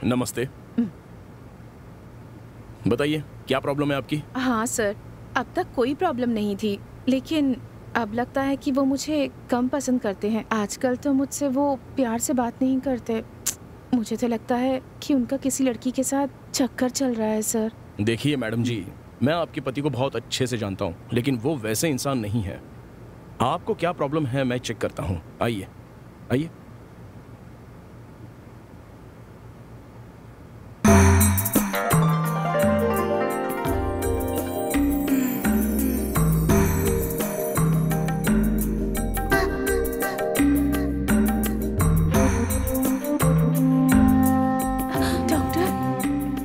नमस्ते। बताइए क्या प्रॉब्लम है आपकी? हाँ सर, अब तक कोई प्रॉब्लम नहीं थी, लेकिन अब लगता है कि वो मुझे कम पसंद करते हैं। आजकल तो मुझसे वो प्यार से बात नहीं करते। मुझे तो लगता है कि उनका किसी लड़की के साथ चक्कर चल रहा है सर। देखिए मैडम जी, मैं आपके पति को बहुत अच्छे से जानता हूँ, लेकिन वो वैसे इंसान नहीं है। आपको क्या प्रॉब्लम है मैं चेक करता हूँ। आइए आइए। डॉक्टर,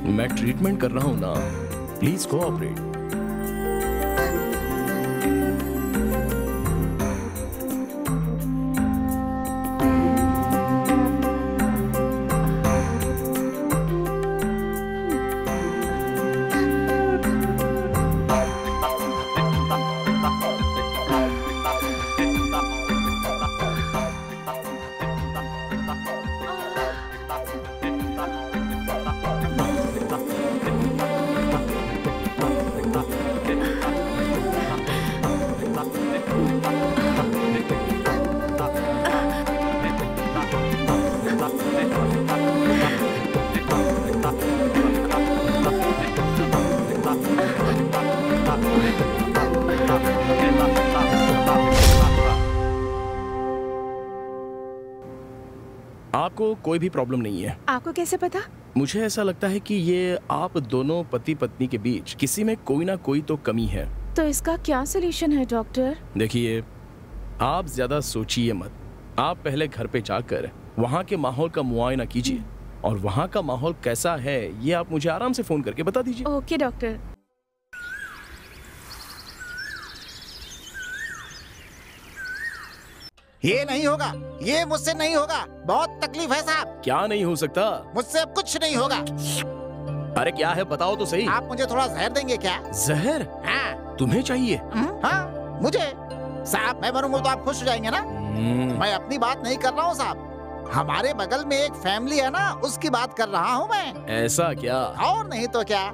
मैं ट्रीटमेंट कर रहा हूँ ना, प्लीज कोऑपरेट। आपको कोई भी प्रॉब्लम नहीं है। आपको कैसे पता? मुझे ऐसा लगता है कि ये आप दोनों पति पत्नी के बीच किसी में कोई ना कोई तो कमी है। तो इसका क्या सोल्यूशन है डॉक्टर? देखिए, आप ज्यादा सोचिए मत। आप पहले घर पे जाकर वहाँ के माहौल का मुआयना कीजिए और वहाँ का माहौल कैसा है ये आप मुझे आराम से फोन करके बता दीजिए। Okay doctor. ये नहीं होगा, ये मुझसे नहीं होगा। बहुत तकलीफ है साहब। क्या नहीं हो सकता? मुझसे अब कुछ नहीं होगा। अरे क्या है बताओ तो सही। आप मुझे थोड़ा जहर देंगे क्या? जहर? हाँ। तुम्हें चाहिए? हाँ, मुझे। साहब मैं मरूंगा तो आप खुश हो जाएंगे ना? मैं अपनी बात नहीं कर रहा हूँ साहब, हमारे बगल में एक फैमिली है ना, उसकी बात कर रहा हूँ मैं। ऐसा क्या? और नहीं तो क्या,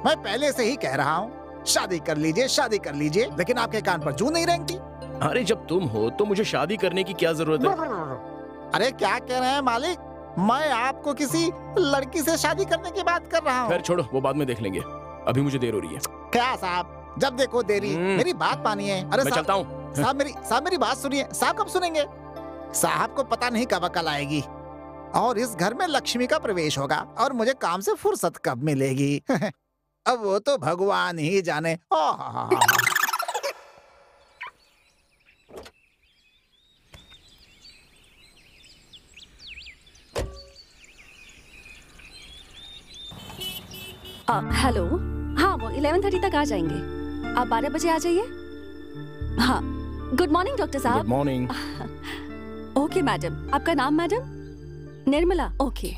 मैं पहले से ही कह रहा हूँ शादी कर लीजिए, शादी कर लीजिए, लेकिन आपके कान पर जूं नहीं रेंगती। अरे जब तुम हो तो मुझे शादी करने की क्या जरूरत है? अरे क्या कह रहे हैं मालिक, मैं आपको किसी लड़की से शादी करने की बात कर रहा हूँ। खैर छोड़ो, वो बाद में देख लेंगे, अभी मुझे देर हो रही है। क्या साहब, जब देखो देरी। मेरी बात मानिए। अरे मैं चलता हूँ। साहब मेरी बात सुनिए। साहब कब सुनेंगे? साहब को पता नहीं कब अकल आएगी और इस घर में लक्ष्मी का प्रवेश होगा और मुझे काम से फुर्सत कब मिलेगी। अब वो तो भगवान ही जाने। हेलो। हाँ, वो 11:30 तक आ जाएंगे। आप 12 बजे आ जाइए। हाँ, गुड मॉर्निंग डॉक्टर साहब। Good morning. ओके मैडम, आपका नाम मैडम? निर्मला। ओके।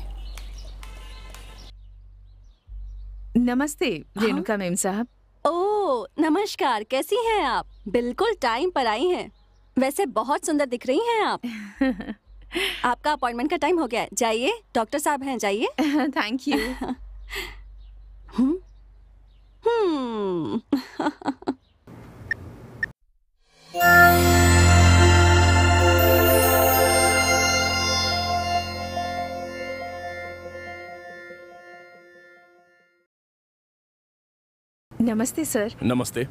नमस्ते रेणुका मैम साहब। ओह नमस्कार, कैसी हैं आप? बिल्कुल टाइम पर आई हैं। वैसे बहुत सुंदर दिख रही हैं आप। आपका अपॉइंटमेंट का टाइम हो गया है, जाइए। डॉक्टर साहब हैं, जाइए। Thank you. नमस्ते सर। नमस्ते।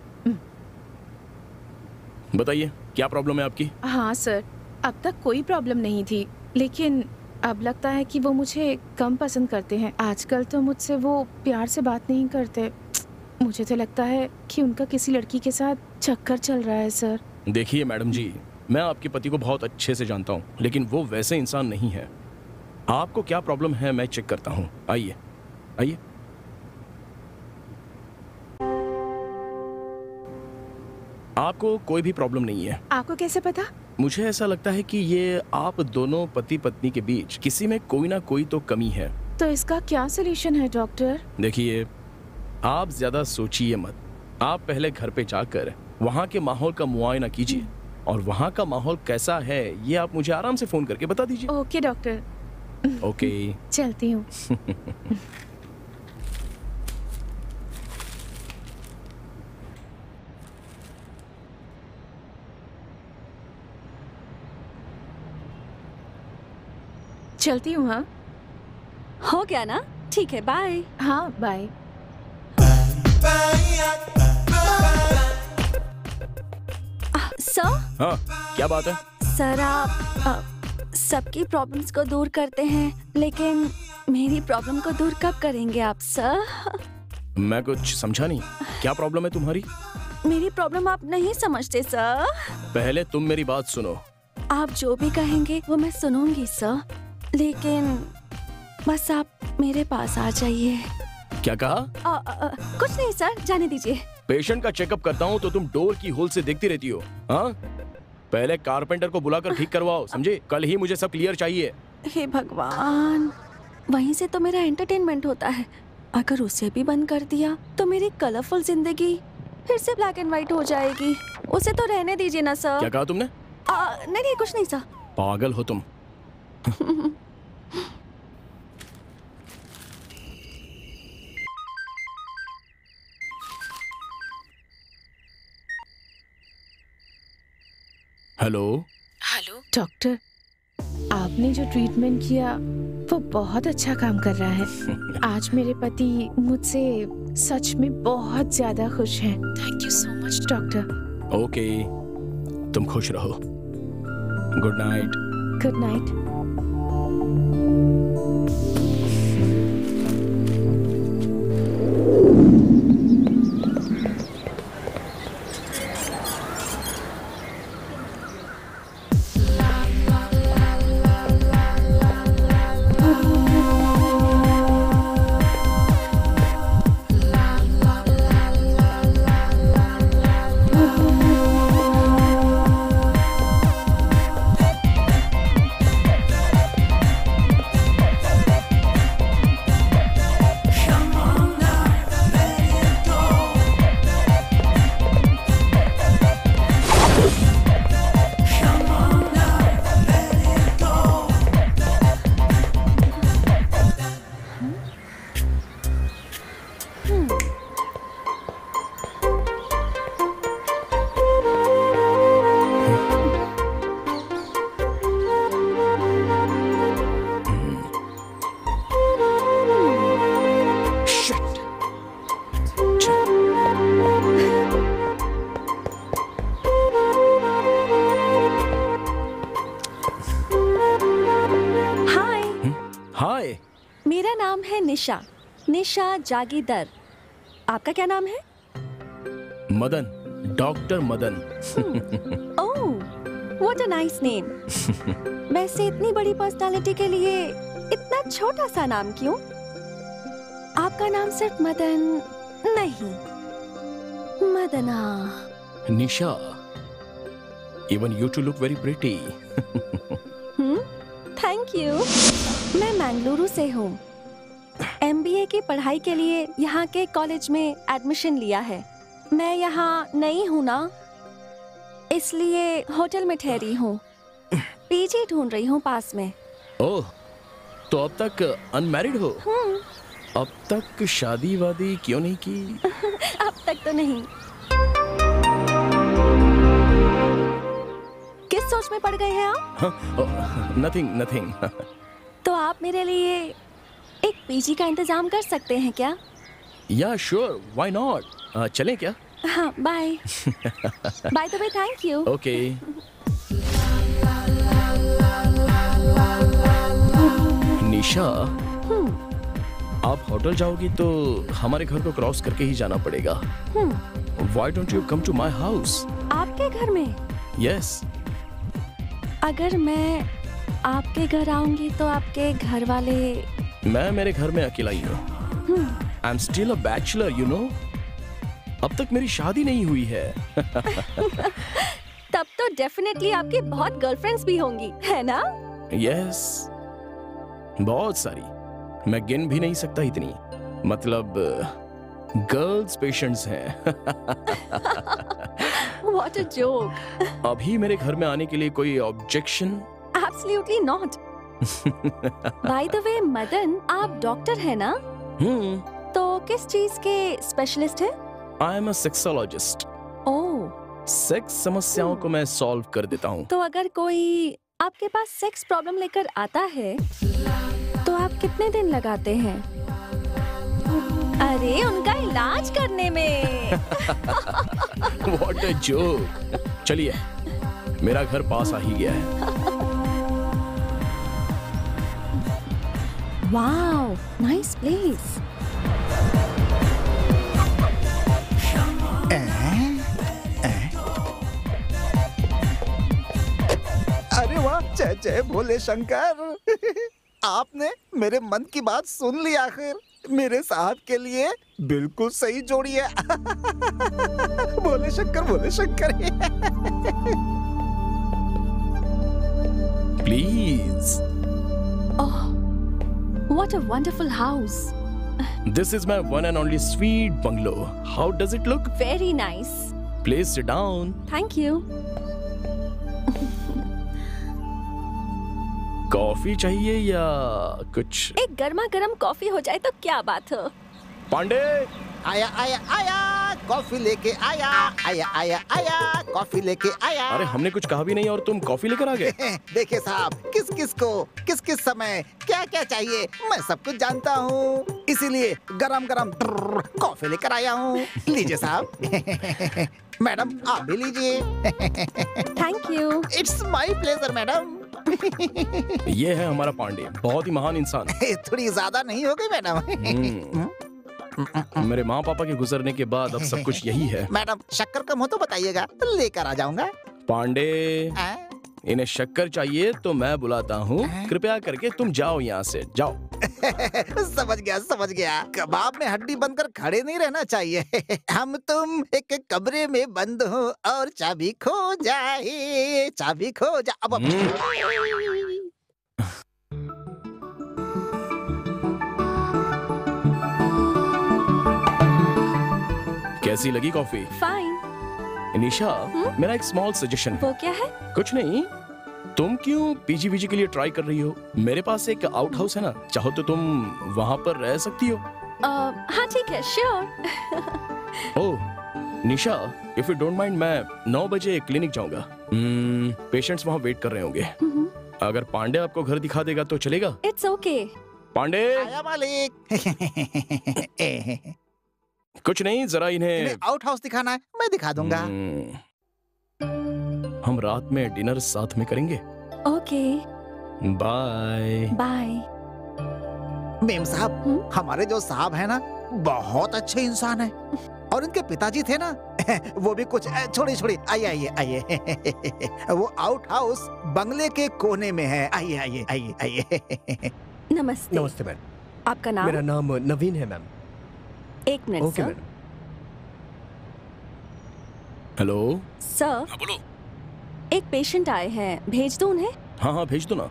बताइए क्या प्रॉब्लम है आपकी? हाँ सर, अब तक कोई प्रॉब्लम नहीं थी, लेकिन अब लगता है कि वो मुझे कम पसंद करते हैं। आजकल तो मुझसे वो प्यार से बात नहीं करते। मुझे तो लगता है कि उनका किसी लड़की के साथ चक्कर चल रहा है सर। देखिए मैडम जी, मैं आपके पति को बहुत अच्छे से जानता हूँ, लेकिन वो वैसे इंसान नहीं है। आपको क्या प्रॉब्लम है मैं चेक करता हूँ। आइए आइए। आपको कोई भी प्रॉब्लम नहीं है। आपको कैसे पता? मुझे ऐसा लगता है कि ये आप दोनों पति पत्नी के बीच किसी में कोई ना कोई तो कमी है। तो इसका क्या सोल्यूशन है डॉक्टर? देखिए, आप ज्यादा सोचिए मत। आप पहले घर पे जाकर वहाँ के माहौल का मुआयना कीजिए और वहाँ का माहौल कैसा है ये आप मुझे आराम से फोन करके बता दीजिए। Okay doctor. ओके। चलती हूँ। चलती हूँ। हाँ हो गया ना? ठीक है, बाय। हाँ, बाय। सर, हाँ, क्या बात है? सर आप सबकी प्रॉब्लम्स को दूर करते हैं, लेकिन मेरी प्रॉब्लम को दूर कब करेंगे आप सर? मैं कुछ समझा नहीं। क्या प्रॉब्लम है तुम्हारी? मेरी प्रॉब्लम आप नहीं समझते सर। पहले तुम मेरी बात सुनो। आप जो भी कहेंगे वो मैं सुनूंगी सर, लेकिन बस आप मेरे पास आ जाइए। क्या कहा? कुछ नहीं सर, जाने दीजिए। पेशेंट का चेकअप करता हूँ तो तुम डोर की होल से देखती रहती हो। हाँ, पहले कारपेंटर को बुलाकर ठीक करवाओ, समझे? कल ही मुझे सब क्लियर चाहिए। हे भगवान, वहीं से तो मेरा एंटरटेनमेंट होता है। अगर उसे भी बंद कर दिया तो मेरी कलरफुल जिंदगी फिर से ब्लैक एंड व्हाइट हो जाएगी। उसे तो रहने दीजिए ना सर। क्या कहा तुमने? नहीं नहीं, कुछ नहीं सर। पागल हो तुम। हेलो। हेलो डॉक्टर, आपने जो ट्रीटमेंट किया वो बहुत अच्छा काम कर रहा है। आज मेरे पति मुझसे सच में बहुत ज्यादा खुश हैं। Thank you so much doctor. Okay, तुम खुश रहो। Good night. Good night. मेरा नाम है निशा जागीरदार। आपका क्या नाम है? Madan, doctor Madan. Oh, what a nice name. वैसे इतनी बड़ी पर्सनालिटी के लिए इतना छोटा सा नाम क्यों? आपका नाम सिर्फ मदन नहीं, मदना। निशा, even you two look very pretty. Thank you. मैं मंगलुरु से हूँ। MBA की पढ़ाई के लिए यहाँ के कॉलेज में एडमिशन लिया है। मैं यहाँ नई हूँ ना, इसलिए होटल में ठहरी हूँ। PG ढूंढ रही हूँ पास में। ओह, तो अब तक अनमैरिड हो? अब तक शादी वादी क्यों नहीं की? अब तक तो नहीं। किस सोच में पड़ गए हैं आप? नथिंग। तो आप मेरे लिए एक PG का इंतजाम कर सकते हैं क्या? या श्योर, व्हाई नॉट। चलें क्या? हाँ, bye. Bye the way, thank you. Okay. Nisha, आप होटल जाओगी तो हमारे घर को क्रॉस करके ही जाना पड़ेगा। Why don't you come to my house? आपके घर में? यस। अगर मैं आपके घर आऊंगी तो आपके घर वाले? मैं मेरे घर में अकेला ही हूँ। I am still a bachelor, you know. अब तक मेरी शादी नहीं हुई है। तब तो डेफिनेटली आपकी बहुत गर्लफ्रेंड्स भी होंगी, है ना? यस, बहुत सारी। मैं गिन भी नहीं सकता इतनी। मतलब गर्ल्स पेशेंट्स हैं। What a joke. अभी मेरे घर में आने के लिए कोई objection? Absolutely not. Bye the वे मदन, आप डॉक्टर है ना? तो किस चीज के स्पेशलिस्ट है? I am a sexologist. Oh, sex समस्याओं को मैं सॉल्व कर देता हूँ। तो अगर कोई आपके पास सेक्स प्रॉब्लम लेकर आता है तो आप कितने दिन लगाते हैं? अरे उनका इलाज करने में। What a joke! चलिए, मेरा घर पास आ ही गया है। Wow, nice place. अरे वाह, जय जय भोले शंकर। आपने मेरे मन की बात सुन ली आखिर। मेरे साहब के लिए बिल्कुल सही जोड़ी है। Bhole Shankar, Bhole Shankar. Please. Oh, what a wonderful house. This is my one and only sweet bungalow. How does it look? Very nice. Please sit down. Thank you. Coffee चाहिए या कुछ? एक गर्मा गर्म कॉफी हो जाए तो क्या बात हो। पांडे, आया आया आया, कॉफी लेके आया। आया आया आया, कॉफी लेके आया। अरे हमने कुछ कहा भी नहीं और तुम कॉफी लेकर आ गए। देखिए साहब, किस किस को किस किस समय क्या क्या चाहिए मैं सब कुछ जानता हूँ, इसीलिए गरम गरम कॉफी लेकर आया हूँ। लीजिए साहब। मैडम आप भी लीजिए। Thank you. It's my pleasure madam. ये है हमारा पांडे, बहुत ही महान इंसान। थोड़ी ज्यादा नहीं हो गई मैडम? मेरे माँ पापा के गुजरने के बाद अब सब कुछ यही है। मैडम शक्कर कम हो तो बताइएगा, तो लेकर आ जाऊंगा। पांडे, आ? इन्हें शक्कर चाहिए तो मैं बुलाता हूँ। कृपया करके तुम जाओ यहाँ से, जाओ। समझ गया समझ गया। कबाब में हड्डी बनकर खड़े नहीं रहना चाहिए। हम तुम एक कमरे में बंद हो और चाबी खो जाए, चाबी खो जा। अब कैसी लगी कॉफी? फाइन। निशा, मेरा एक स्मॉल सजेशन है। वो क्या है? कुछ नहीं, तुम क्यों पीजीवीजी के लिए ट्राई कर रही हो? मेरे पास एक आउट हाउस है ना, चाहो तो तुम वहाँ पर रह सकती हो। हाँ ठीक है, sure. Oh Nisha, if you don't mind, मैं 9 बजे क्लिनिक जाऊंगा। पेशेंट्स वहाँ वेट कर रहे होंगे। अगर पांडे आपको घर दिखा देगा तो चलेगा? It's okay. पांडे, आया मालिक। कुछ नहीं, जरा इन्हें इन्हें आउट हाउस दिखाना है, मैं दिखा दूंगा। हम रात में डिनर साथ में करेंगे। Okay, bye. बाय। मेम साहब, हमारे जो साहब है ना, बहुत अच्छे इंसान है। और इनके पिताजी थे ना, वो भी कुछ छोड़ी छोड़ी। आइए आइए आइए। वो आउट हाउस बंगले के कोने में है। आइए आइए आइए आइए। नमस्ते। नमस्ते मैम। आपका नाम? मेरा नाम नवीन है मैम। एक minute okay sir. Madam. Hello. Sir, हाँ बोलो। एक पेशेंट आए हैं, भेज दो उन्हें? हाँ हाँ भेज दो ना।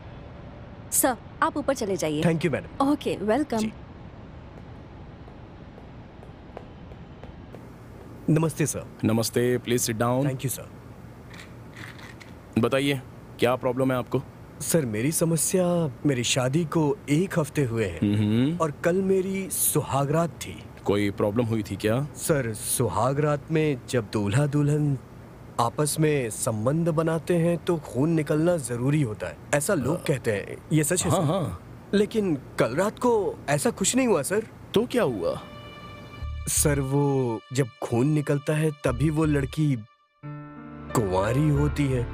सर, आप ऊपर चले जाइए। Thank you madam. Okay, welcome. जी। नमस्ते सर। नमस्ते, please sit down. Thank you sir. बताइए क्या प्रॉब्लम है आपको? सर मेरी समस्या, मेरी शादी को 1 हफ्ते हुए हैं और कल मेरी सुहागरात थी। कोई प्रॉब्लम हुई थी क्या? सर सुहागरात में जब दूल्हा दुल्हन आपस में संबंध बनाते हैं तो खून निकलना जरूरी होता है, ऐसा लोग कहते हैं। ये सच है हाँ सर? हाँ। लेकिन कल रात को ऐसा कुछ नहीं हुआ सर। तो क्या हुआ? सर वो जब खून निकलता है तभी वो लड़की कुंवारी होती है,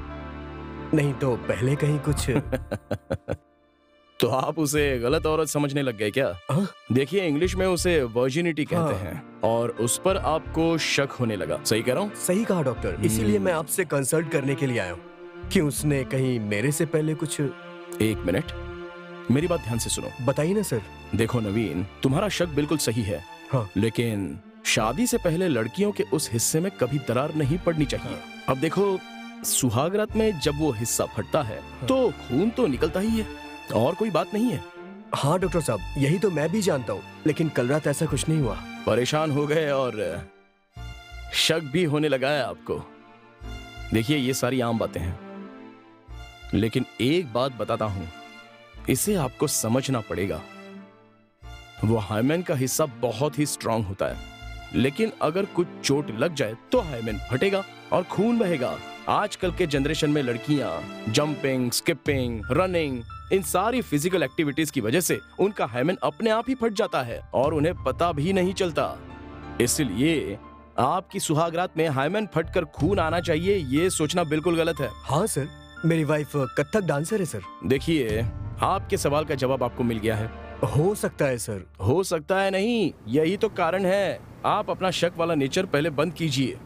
नहीं तो पहले कहीं कुछ। तो आप उसे गलत औरत समझने लग गए क्या? देखिए इंग्लिश में उसे वर्जिनिटी कहते हैं और उस पर आपको शक होने लगा। सही कह रहा हूँ? सही कहा डॉक्टर, इसीलिए मैं आपसे कंसल्ट करने के लिए आया हूँ कि उसने कहीं मेरे से पहले कुछ। 1 मिनट, मेरी बात ध्यान से सुनो। बताइए ना सर। देखो नवीन, तुम्हारा शक बिल्कुल सही है। हाँ। लेकिन शादी से पहले लड़कियों के उस हिस्से में कभी दरार नहीं पड़नी चाहिए। अब देखो, सुहागरात में जब वो हिस्सा फटता है तो खून तो निकलता ही है और कोई बात नहीं है। हाँ डॉक्टर साहब, यही तो मैं भी जानता हूँ, लेकिन कल रात ऐसा कुछ नहीं हुआ। परेशान हो गए और शक भी होने लगा है आपको। देखिए ये सारी आम बातें हैं, लेकिन एक बात बताता हूं, इसे आपको समझना पड़ेगा। वो हाइमेन का हिस्सा बहुत ही स्ट्रांग होता है, लेकिन अगर कुछ चोट लग जाए तो हाइमेन फटेगा और खून बहेगा। आजकल के जनरेशन में लड़कियां जंपिंग, स्किपिंग, रनिंग, इन सारी फिजिकल एक्टिविटीज की वजह से उनका हाइमेन अपने आप ही फट जाता है और उन्हें पता भी नहीं चलता। इसलिए आपकी सुहागरात में हाइमेन फटकर खून आना चाहिए, ये सोचना बिल्कुल गलत है। हाँ सर, मेरी वाइफ कथक डांसर है सर। देखिए, आपके सवाल का जवाब आपको मिल गया है। हो सकता है सर। हो सकता है नहीं, यही तो कारण है। आप अपना शक वाला नेचर पहले बंद कीजिए।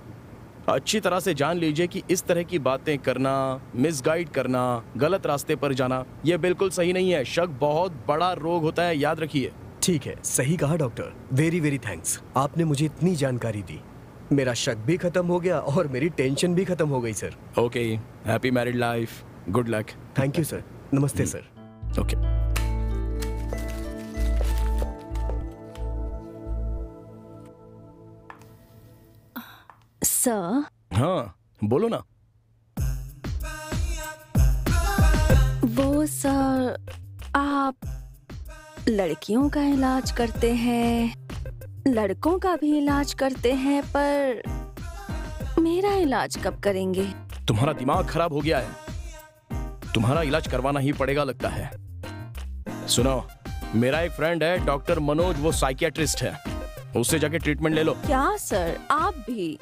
अच्छी तरह से जान लीजिए कि इस तरह की बातें करना, मिसगाइड करना, गलत रास्ते पर जाना, यह बिल्कुल सही नहीं है। शक बहुत बड़ा रोग होता है, याद रखिए। ठीक है, सही कहा डॉक्टर। वेरी वेरी थैंक्स, आपने मुझे इतनी जानकारी दी। मेरा शक भी खत्म हो गया और मेरी टेंशन भी खत्म हो गई sir. Okay, happy married life, good luck. Thank you sir. नमस्ते सर। ओके। सर, हाँ, बोलो ना। वो सर, आप लड़कियों का इलाज करते हैं, लड़कों का भी इलाज करते हैं, पर मेरा इलाज कब करेंगे? तुम्हारा दिमाग खराब हो गया है, तुम्हारा इलाज करवाना ही पड़ेगा लगता है। सुनो, मेरा एक फ्रेंड है डॉक्टर मनोज, वो साइकियाट्रिस्ट है, उससे जाके ट्रीटमेंट ले लो। क्या सर, आप भी?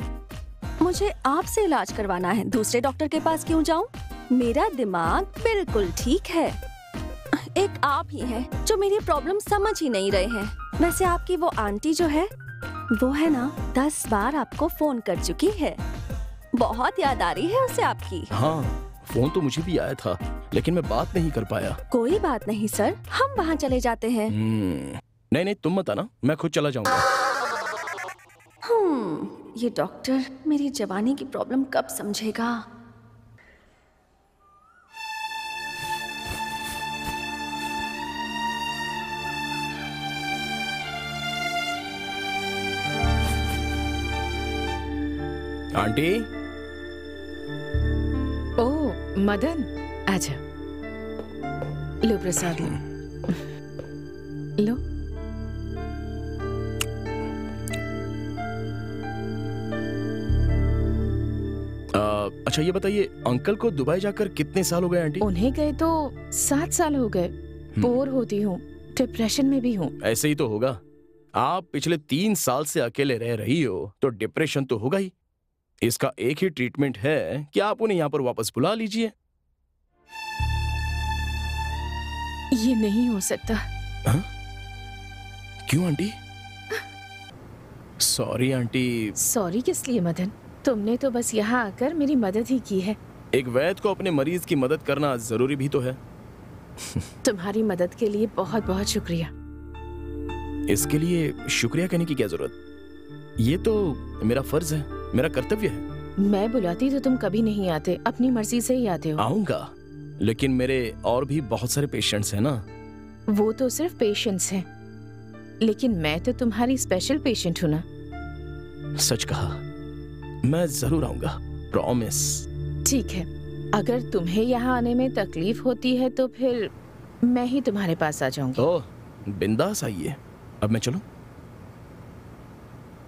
मुझे आपसे इलाज करवाना है, दूसरे डॉक्टर के पास क्यों जाऊं? मेरा दिमाग बिल्कुल ठीक है। एक आप ही हैं जो मेरी प्रॉब्लम समझ ही नहीं रहे हैं। वैसे आपकी वो आंटी जो है, वो है ना, 10 बार आपको फोन कर चुकी है। बहुत याद आ रही है उसे आपकी। हाँ, फोन तो मुझे भी आया था, लेकिन मैं बात नहीं कर पाया। कोई बात नहीं सर, हम वहाँ चले जाते हैं। नहीं नहीं, तुम मत आना, मैं खुद चला जाऊंगा। ये डॉक्टर मेरी जवानी की प्रॉब्लम कब समझेगा? आंटी। ओह मदन, आजा। लो प्रसाद लो। लो। अच्छा ये बताइए, अंकल को दुबई जाकर कितने साल हो गए आंटी? उन्हें गए तो 7 साल हो गए। बोर होती हूँ, डिप्रेशन में भी हूँ। ऐसे ही तो होगा। आप पिछले 3 साल से अकेले रह रही हो तो डिप्रेशन तो होगा ही। इसका एक ही ट्रीटमेंट है कि आप उन्हें यहाँ पर वापस बुला लीजिए। ये नहीं हो सकता। हाँ? क्यों आंटी? Sorry aunty. सॉरी किस लिए मदन? तुमने तो बस यहाँ आकर मेरी मदद ही की है। एक वैद्य को अपने मरीज की मदद करना जरूरी भी तो है। तुम्हारी मदद के लिए बहुत बहुत शुक्रिया। इसके लिए शुक्रिया कहने की क्या जरूरत? ये तो मेरा फर्ज है, मेरा कर्तव्य है। मैं बुलाती तो तुम कभी नहीं आते, अपनी मर्जी से ही आते हो। आऊंगा, लेकिन मेरे और भी बहुत सारे पेशेंट्स हैं ना। वो तो सिर्फ पेशेंट्स हैं, लेकिन मैं तो तुम्हारी स्पेशल पेशेंट हूँ ना। सच कहा, मैं जरूर आऊंगा, प्रॉमिस। ठीक है, अगर तुम्हें यहाँ आने में तकलीफ होती है तो फिर मैं ही तुम्हारे पास आ जाऊंगी। ओह, बिंदास आइए। अब मैं चलूं?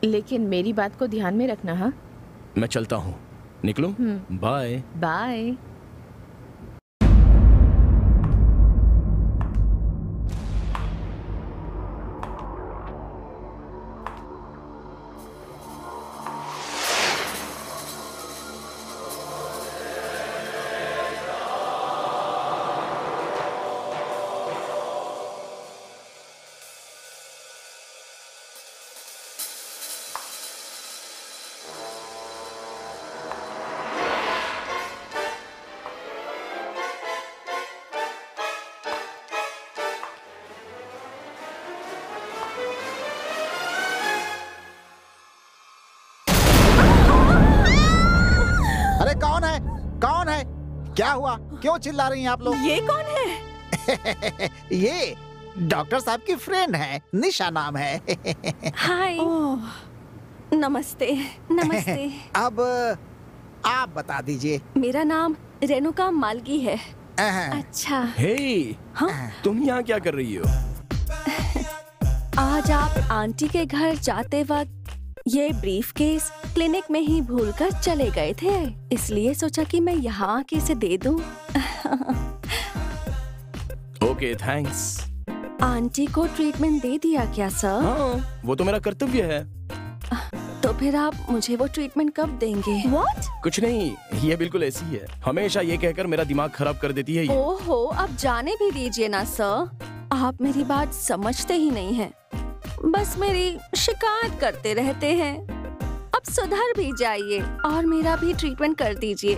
लेकिन मेरी बात को ध्यान में रखना। हाँ, मैं चलता हूँ, निकलूं? Bye bye. अरे कौन है? कौन है? क्या हुआ? क्यों चिल्ला रही हैं आप लोग? ये कौन है? ये डॉक्टर साहब की फ्रेंड है, निशा नाम है। हाय। नमस्ते। नमस्ते। अब आप बता दीजिए। मेरा नाम रेणुका मालगी है। अच्छा। हे, हाँ? तुम यहाँ क्या कर रही हो? आज आप आंटी के घर जाते वक्त ये ब्रीफकेस क्लिनिक में ही भूलकर चले गए थे, इसलिए सोचा कि मैं यहाँ आके इसे दे दूं। Okay, thanks. आंटी को ट्रीटमेंट दे दिया क्या सर? हाँ, वो तो मेरा कर्तव्य है। तो फिर आप मुझे वो ट्रीटमेंट कब देंगे? What? कुछ नहीं, ये बिल्कुल ऐसी ही है। हमेशा ये कहकर मेरा दिमाग खराब कर देती है ये। ओहो, अब जाने भी दीजिए ना सर। आप मेरी बात समझते ही नहीं हैं। बस मेरी शिकायत करते रहते हैं। अब सुधर भी जाइए और मेरा भी ट्रीटमेंट कर दीजिए।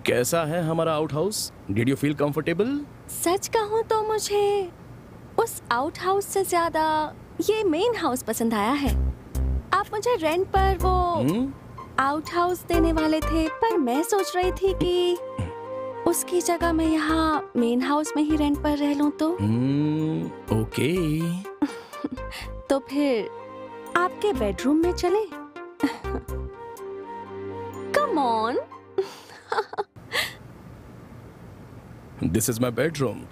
कैसा है हमारा out house? Did you feel comfortable? सच कहूँ तो मुझे उस आउट हाउस से ज्यादा ये मेन हाउस पसंद आया है। आप मुझे रेंट पर वो आउट हाउस देने वाले थे, पर मैं सोच रही थी कि उसकी जगह मैं यहाँ मेन हाउस में ही रेंट पर रह लूँ तो। ओके। तो फिर आपके बेडरूम में चले? Come on. This is my bedroom.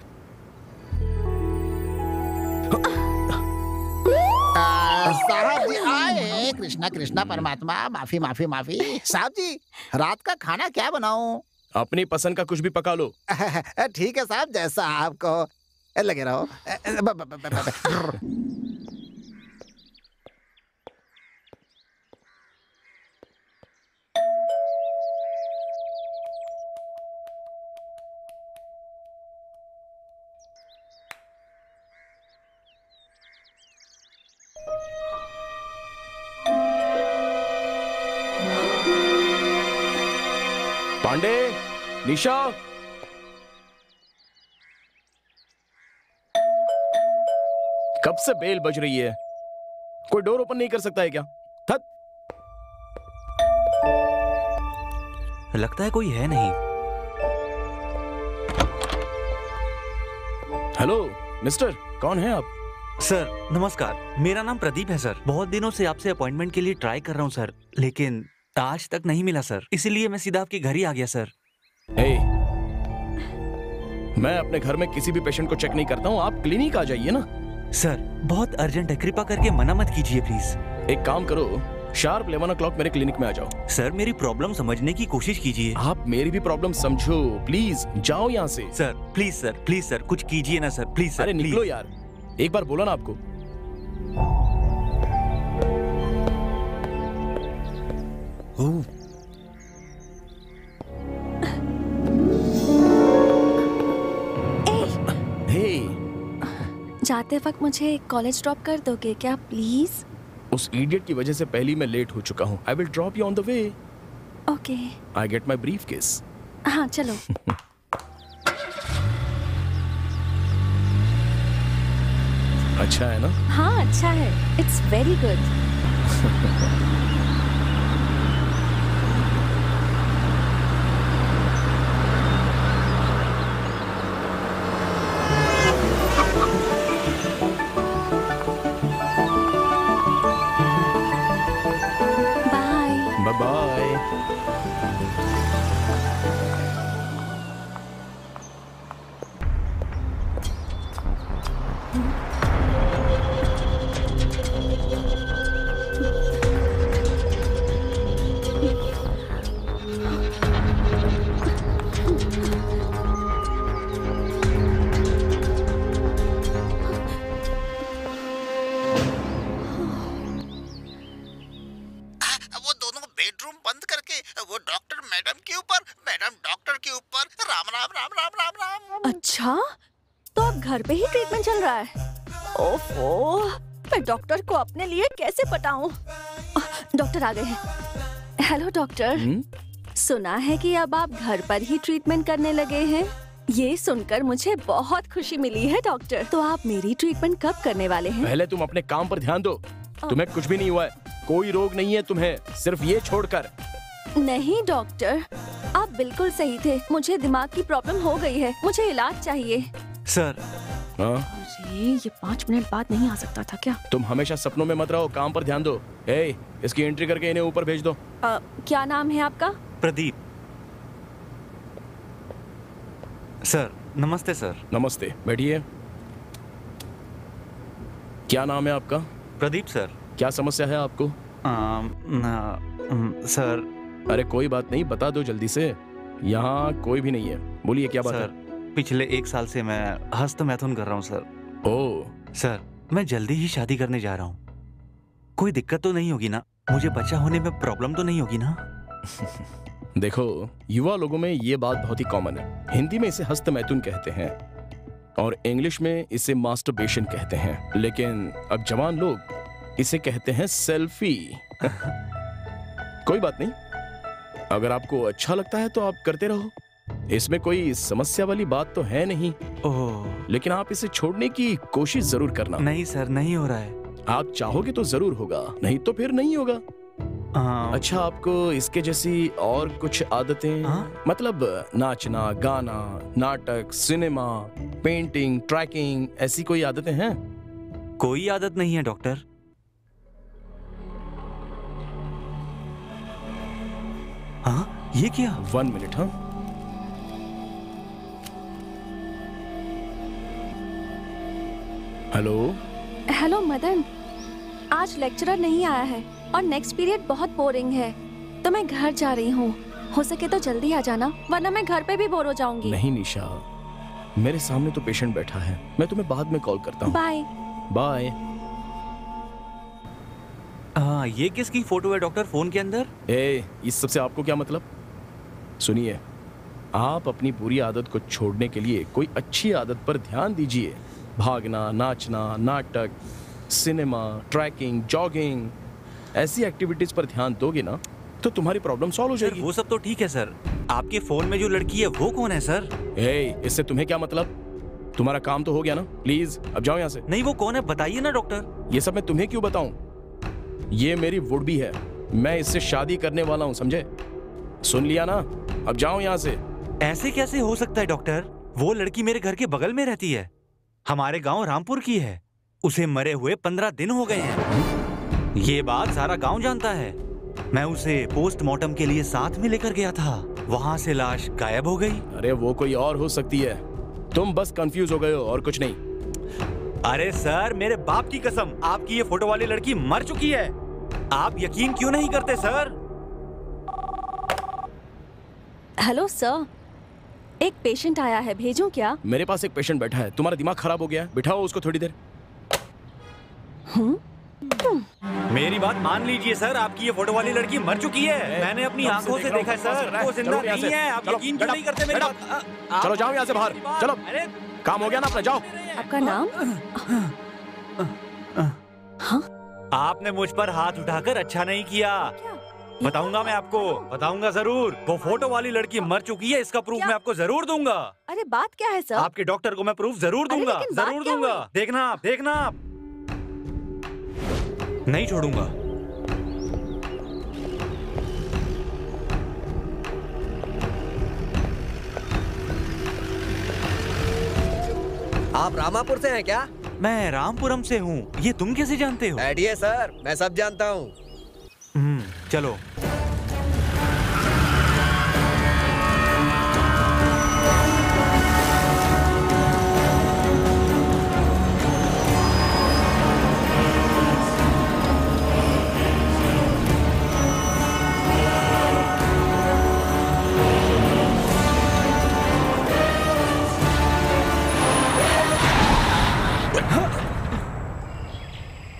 साहब जी आए। कृष्णा कृष्णा परमात्मा, माफी माफी माफी। साहब जी, रात का खाना क्या बनाऊं? अपनी पसंद का कुछ भी पका लो। ठीक है साहब, जैसा आपको लगे रहो। पांडे, निशा, कब से बेल बज रही है? कोई डोर ओपन नहीं कर सकता है क्या? हट। लगता है कोई है नहीं। हेलो मिस्टर, कौन है आप? सर नमस्कार, मेरा नाम प्रदीप है सर। बहुत दिनों से आपसे अपॉइंटमेंट के लिए ट्राई कर रहा हूँ सर, लेकिन आज तक नहीं मिला सर, इसीलिए मैं सीधा आपके घर ही आ गया सर। मैं अपने घर में किसी भी पेशेंट को चेक नहीं करता हूँ, आप क्लिनिक आ जाइए ना। सर बहुत अर्जेंट है, कृपा करके मना मत कीजिए प्लीज। एक काम करो, शार्प 11 o'clock मेरे क्लिनिक में आ जाओ। सर मेरी प्रॉब्लम समझने की कोशिश कीजिए। आप मेरी भी प्रॉब्लम समझो, प्लीज जाओ यहाँ से। सर प्लीज सर कुछ कीजिए ना सर, प्लीज सर। अरे निकलो यार, एक बार बोला ना आपको। जाते वक्त मुझे कॉलेज ड्रॉप कर दोगे क्या प्लीज? उस इडियट की वजह से पहले मैं लेट हो चुका हूँ। I will drop you on the way. Okay. I get my briefcase. हाँ चलो। अच्छा है ना? हाँ अच्छा है, इट्स वेरी गुड। अच्छा, तो अब घर पे ही ट्रीटमेंट चल रहा है। ओफो, मैं डॉक्टर को अपने लिए कैसे पटाऊं? डॉक्टर आ गए हैं। हेलो डॉक्टर, सुना है कि अब आप घर पर ही ट्रीटमेंट करने लगे हैं। ये सुनकर मुझे बहुत खुशी मिली है डॉक्टर। तो आप मेरी ट्रीटमेंट कब करने वाले हैं? पहले तुम अपने काम पर ध्यान दो। तुम्हें कुछ भी नहीं हुआ है, कोई रोग नहीं है तुम्हें, सिर्फ ये छोड़कर। नहीं डॉक्टर, आप बिल्कुल सही थे। मुझे दिमाग की प्रॉब्लम हो गई है, मुझे इलाज चाहिए। सर अरे ये 5 मिनट बाद नहीं आ सकता था क्या? तुम हमेशा सपनों में मत रहो, काम पर ध्यान दो। इसकी एंट्री करके इन्हें ऊपर भेज दो। क्या नाम है आपका? प्रदीप। सर नमस्ते सर। नमस्ते, बैठिए। क्या नाम है आपका? प्रदीप सर। क्या समस्या है आपको? सर। अरे कोई बात नहीं, बता दो जल्दी से। यहाँ कोई भी नहीं है, बोलिए क्या बात सर, है? पिछले 1 साल से मैं हस्त मैथुन कर रहा हूँ सर। ओह सर, मैं जल्दी ही शादी करने जा रहा हूँ। कोई दिक्कत तो नहीं होगी ना? मुझे बच्चा होने में प्रॉब्लम तो नहीं होगी ना? देखो, युवा लोगों में ये बात बहुत ही कॉमन है। हिंदी में इसे हस्त मैथुन कहते हैं और इंग्लिश में इसे मास्टरबेशन कहते हैं, लेकिन अब जवान लोग इसे कहते हैं सेल्फी। कोई बात नहीं, अगर आपको अच्छा लगता है तो आप करते रहो, इसमें कोई समस्या वाली बात तो है नहीं। ओह, लेकिन आप इसे छोड़ने की कोशिश जरूर करना। नहीं सर, नहीं हो रहा है। आप चाहोगे तो जरूर होगा, नहीं तो फिर नहीं होगा। अच्छा, आपको इसके जैसी और कुछ आदतें, मतलब नाचना, गाना, नाटक, सिनेमा, पेंटिंग, ट्रैकिंग, ऐसी कोई आदतें हैं? कोई आदत नहीं है डॉक्टर। हाँ, ये क्या? 1 मिनट। हाँ, हेलो। हेलो मदन, आज लेक्चरर नहीं आया है और नेक्स्ट पीरियड बहुत बोरिंग है, तो मैं घर जा रही हूँ। हो सके तो जल्दी आ जाना, वरना मैं घर पे भी बोर हो जाऊंगी। नहीं निशा, मेरे सामने तो पेशेंट बैठा है, मैं तुम्हें बाद में कॉल करता हूँ। Bye bye. ये किसकी फोटो है डॉक्टर फोन के अंदर? इस सब से आपको क्या मतलब? सुनिए, आप अपनी बुरी आदत को छोड़ने के लिए कोई अच्छी आदत पर ध्यान दीजिए। भागना, नाचना, नाटक, सिनेमा, ट्रैकिंग, जॉगिंग, ऐसी एक्टिविटीज पर ध्यान दोगे ना तो तुम्हारी प्रॉब्लम सॉल्व हो जाएगी। वो सब तो ठीक है सर, आपके फोन में जो लड़की है वो कौन है सर? इससे तुम्हें क्या मतलब? तुम्हारा काम तो हो गया ना, प्लीज अब जाओ यहाँ से। नहीं, वो कौन है बताइए ना डॉक्टर। ये सब मैं तुम्हें क्यों बताऊं? ये मेरी वुड भी है, मैं इससे शादी करने वाला हूँ, समझे? सुन लिया ना, अब जाओ यहाँ से। ऐसे कैसे हो सकता है डॉक्टर? वो लड़की मेरे घर के बगल में रहती है, हमारे गांव रामपुर की है। उसे मरे हुए 15 दिन हो गए हैं। ये बात सारा गांव जानता है। मैं उसे पोस्टमार्टम के लिए साथ में लेकर गया था, वहां से लाश गायब हो गई। अरे वो कोई और हो सकती है, तुम बस कंफ्यूज हो गए हो और कुछ नहीं। अरे सर, मेरे बाप की कसम, आपकी ये फोटो वाली लड़की मर चुकी है। आप यकीन क्यों नहीं करते सर? हेलो सर, एक पेशेंट आया है, भेजूं क्या? मेरे पास एक पेशेंट बैठा है, तुम्हारा दिमाग खराब हो गया है, बिठाओ उसको थोड़ी देर। मेरी बात मान लीजिए सर, आपकी ये फोटो वाली लड़की मर चुकी है। मैंने अपनी आंखों से देखा है सर, वो जिंदा नहीं है। आप यकीन क्यों नहीं करते मेरी बात? चलो जाओ यहाँ से बाहर, चलो। काम हो गया ना अपना, जाओ। आपका नाम? हाँ? आपने मुझ पर हाथ उठाकर अच्छा नहीं किया। बताऊंगा, मैं आपको बताऊंगा जरूर। वो फोटो वाली लड़की मर चुकी है, इसका प्रूफ मैं आपको जरूर दूंगा। अरे बात क्या है सर? आपके डॉक्टर को मैं प्रूफ जरूर दूंगा, जरूर दूंगा। देखना आप, देखना आप। नहीं छोड़ूंगा। आप रामापुर से हैं क्या? मैं रामपुरम से हूँ। ये तुम कैसे जानते हो? बैठिए सर, मैं सब जानता हूँ। चलो।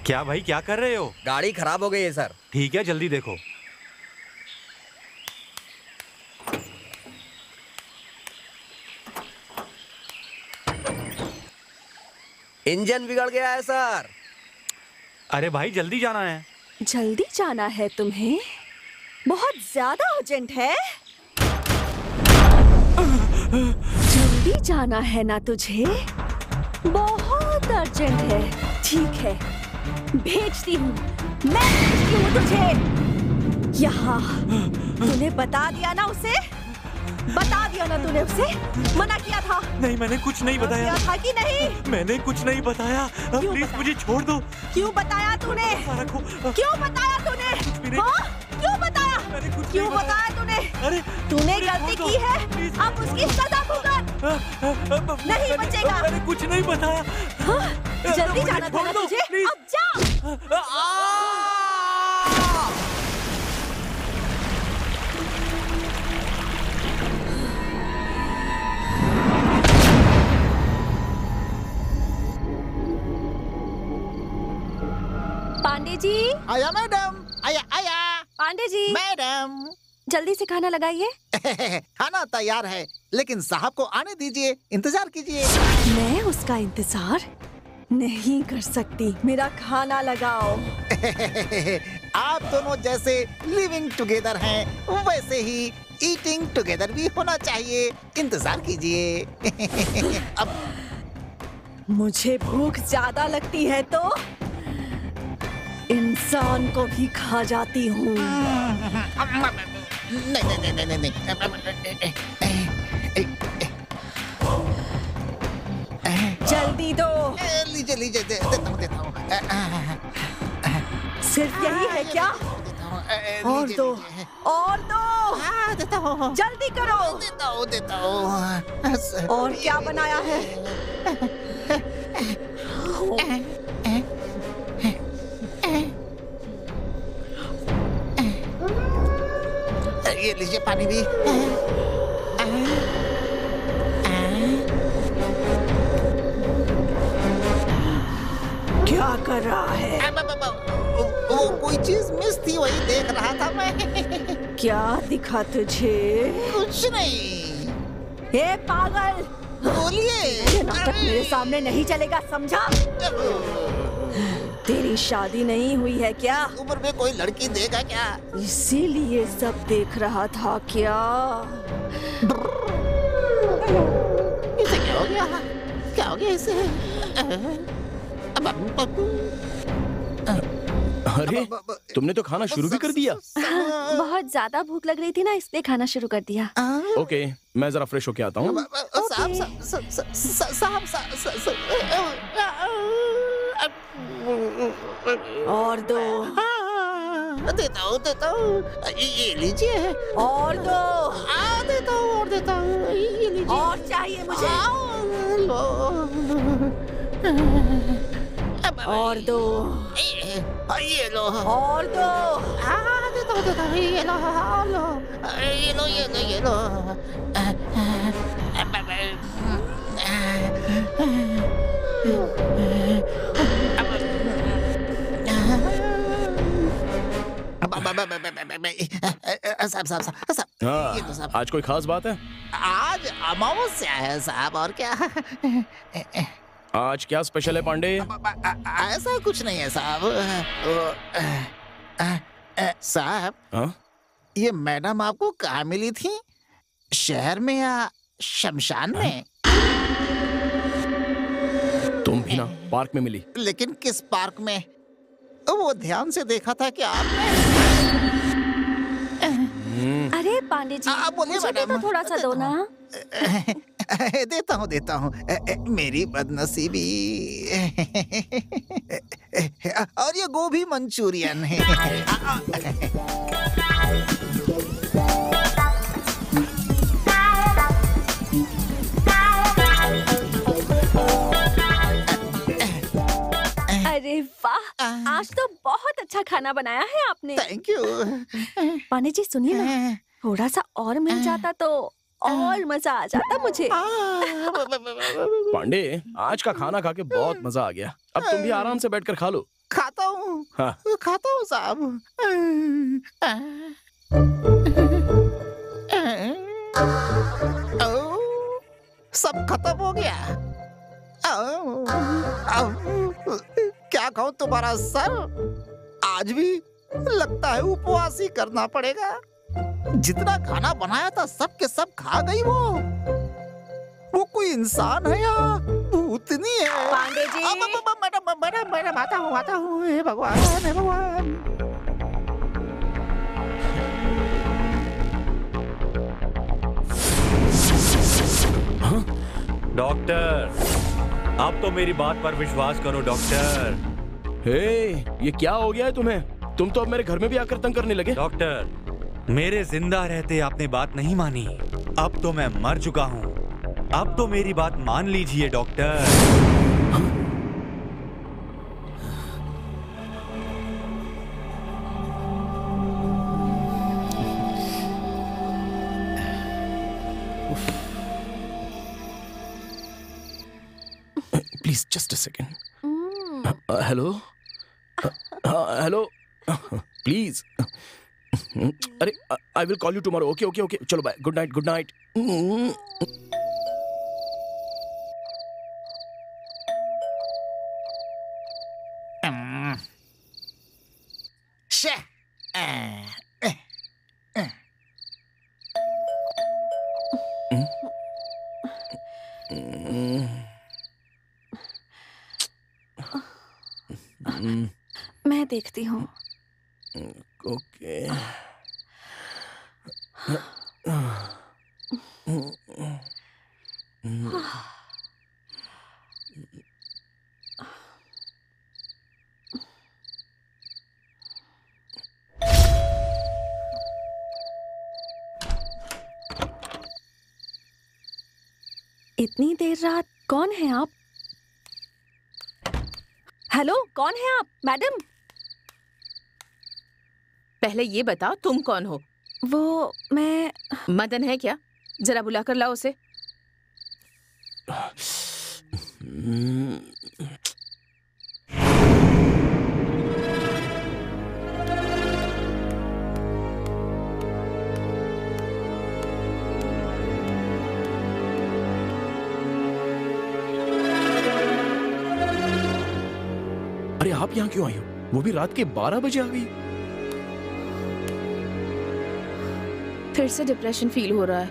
क्या भाई, क्या कर रहे हो? गाड़ी खराब हो गई है सर। ठीक है, जल्दी देखो। इंजन बिगड़ गया है सर। अरे भाई, जल्दी जाना है। जल्दी जाना है तुम्हें? बहुत ज्यादा अर्जेंट है? जल्दी जाना है ना तुझे? बहुत अर्जेंट है। ठीक है, भेजती हूँ, मैं भेजती हूँ तुझे यहाँ। तूने बता दिया ना उसे? बता दिया ना तूने उसे? मना किया था? नहीं, मैंने कुछ नहीं बताया। था कि नहीं? मैंने कुछ नहीं बताया। प्लीज मुझे छोड़ दो। क्यों बताया तूने? क्यों बताया तूने? हाँ? क्यों बताया? अरे कुछ क्यों नहीं बताया तूने? अरे तूने मुझे गलती छोड़ दो, की है, प्लीज। अब उसकी सजा भुगत। नहीं बचेगा। अरे कुछ नहीं बताया। हाँ, जल्दी मुझे जाना था छोड़ ना दो, तुझे, प्लीज। अब जा। पांडे जी, आया मैडम, आया आया पांडे जी, मैडम। जल्दी से खाना लगाइए। खाना तैयार है, लेकिन साहब को आने दीजिए, इंतजार कीजिए। मैं उसका इंतजार नहीं कर सकती, मेरा खाना लगाओ। आप दोनों जैसे लिविंग टुगेदर हैं, वैसे ही ईटिंग टुगेदर भी होना चाहिए। इंतजार कीजिए। अब मुझे भूख ज्यादा लगती है तो इंसान को भी खा जाती हूँ। नहीं नहीं नहीं नहीं नहीं। जल्दी दो। लीजिए लीजिए, देता हूँ देता हूँ। सिर्फ यही है क्या? और दो, और दो। देता हूँ, जल्दी करो। देता हूँ। और क्या बनाया है? ये लीजिए पानी भी। क्या कर रहा है? वो कोई चीज मिस थी, वही देख रहा था मैं। क्या दिखा तुझे? कुछ नहीं। हे पागल, बोलिए। ये नाटक मेरे सामने नहीं चलेगा, समझा? तेरी शादी नहीं हुई है क्या? उम्र में कोई लड़की देगा क्या? इसीलिए सब देख रहा था क्या? इसे क्या हो गया? क्या हो गया इसे? अरे तुमने तो खाना शुरू भी कर दिया। बहुत ज्यादा भूख लग रही थी ना, इसलिए खाना शुरू कर दिया। ओके, मैं जरा फ्रेश होके आता हूँ। और दो, देता हूँ। ये लीजिए। और दो, देता हूँ। ये लीजिए। और चाहिए मुझे। और दो, ये लो। और दो। देता हूँ। ये लो। साहब, ये लो साहब। आज कोई खास बात है? आज अमावस्या है साहब, और क्या? आज क्या स्पेशल है पांडे? ऐसा कुछ नहीं है साहब। साहब, हाँ? ये मैडम आपको कहाँ मिली थी? शहर में या शमशान में? तुम भी ना पार्क में मिली। लेकिन किस पार्क में? वो ध्यान से देखा था कि आपने। अरे पांडे जी, बोलिए मुझे भी मैडम। तो थोड़ा सा दो ना। देता हूँ। मेरी बदनसीबी। और ये गोभी मंचूरियन है। अरे वाह, आज तो बहुत अच्छा खाना बनाया है आपने। Thank you. पांडे जी सुनिए ना, थोड़ा सा और मिल जाता तो और मजा आ जाता मुझे। पांडे, आज का खाना खा के बहुत मजा आ गया। अब तुम भी आराम से बैठकर खा लो। खाता हूँ। हाँ। खाता हूँ साहब। सब खत्म हो गया। क्या कहूँ तुम्हारा सर, आज भी लगता है उपवास ही करना पड़ेगा। जितना खाना बनाया था सब के सब खा गई वो कोई इंसान है या भूतनी है? पांडे जी, मैडम आता हूँ। हे भगवान, हे भगवान। डॉक्टर, अब तो मेरी बात पर विश्वास करो डॉक्टर। हे, ये क्या हो गया है तुम्हें? तुम तो अब मेरे घर में भी आकर तंग करने लगे। डॉक्टर, मेरे जिंदा रहते आपने बात नहीं मानी। अब तो मैं मर चुका हूँ। अब तो मेरी बात मान लीजिए doctor. Please just a second. Hello hello please. अरे I will call you tomorrow. Okay okay okay, चलो bye, good night good night. शे मैं देखती हूँ। ओके इतनी देर रात कौन है आप? हेलो, कौन है आप मैडम? पहले ये बताओ तुम कौन हो? वो मैं मदन है क्या? जरा बुला कर लाओ उसे। अरे आप यहाँ क्यों आई हो? वो भी रात के 12 बजे आ गई। फिर से डिप्रेशन फील हो रहा है।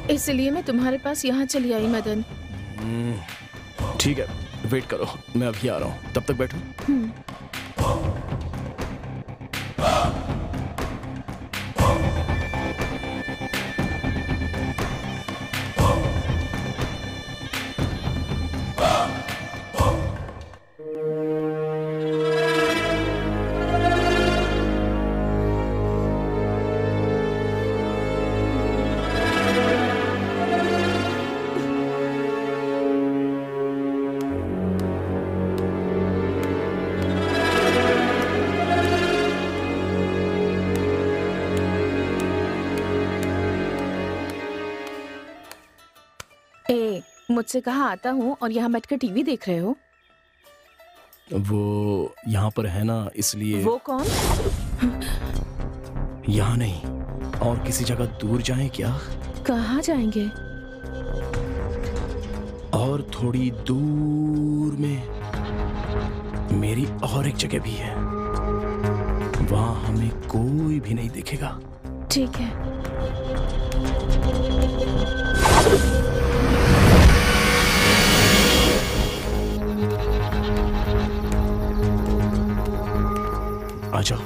इसलिए मैं तुम्हारे पास यहाँ चली आई मदन। ठीक है, वेट करो, मैं अभी आ रहा हूँ, तब तक बैठो। मुझसे कहा आता हूँ और यहाँ बैठकर टीवी देख रहे हो? वो यहाँ पर है ना, इसलिए। वो कौन? यहाँ नहीं, और किसी जगह दूर जाएं क्या? कहाँ जाएंगे? और थोड़ी दूर में मेरी और एक जगह भी है, वहाँ हमें कोई भी नहीं दिखेगा। ठीक है। आ जाओ।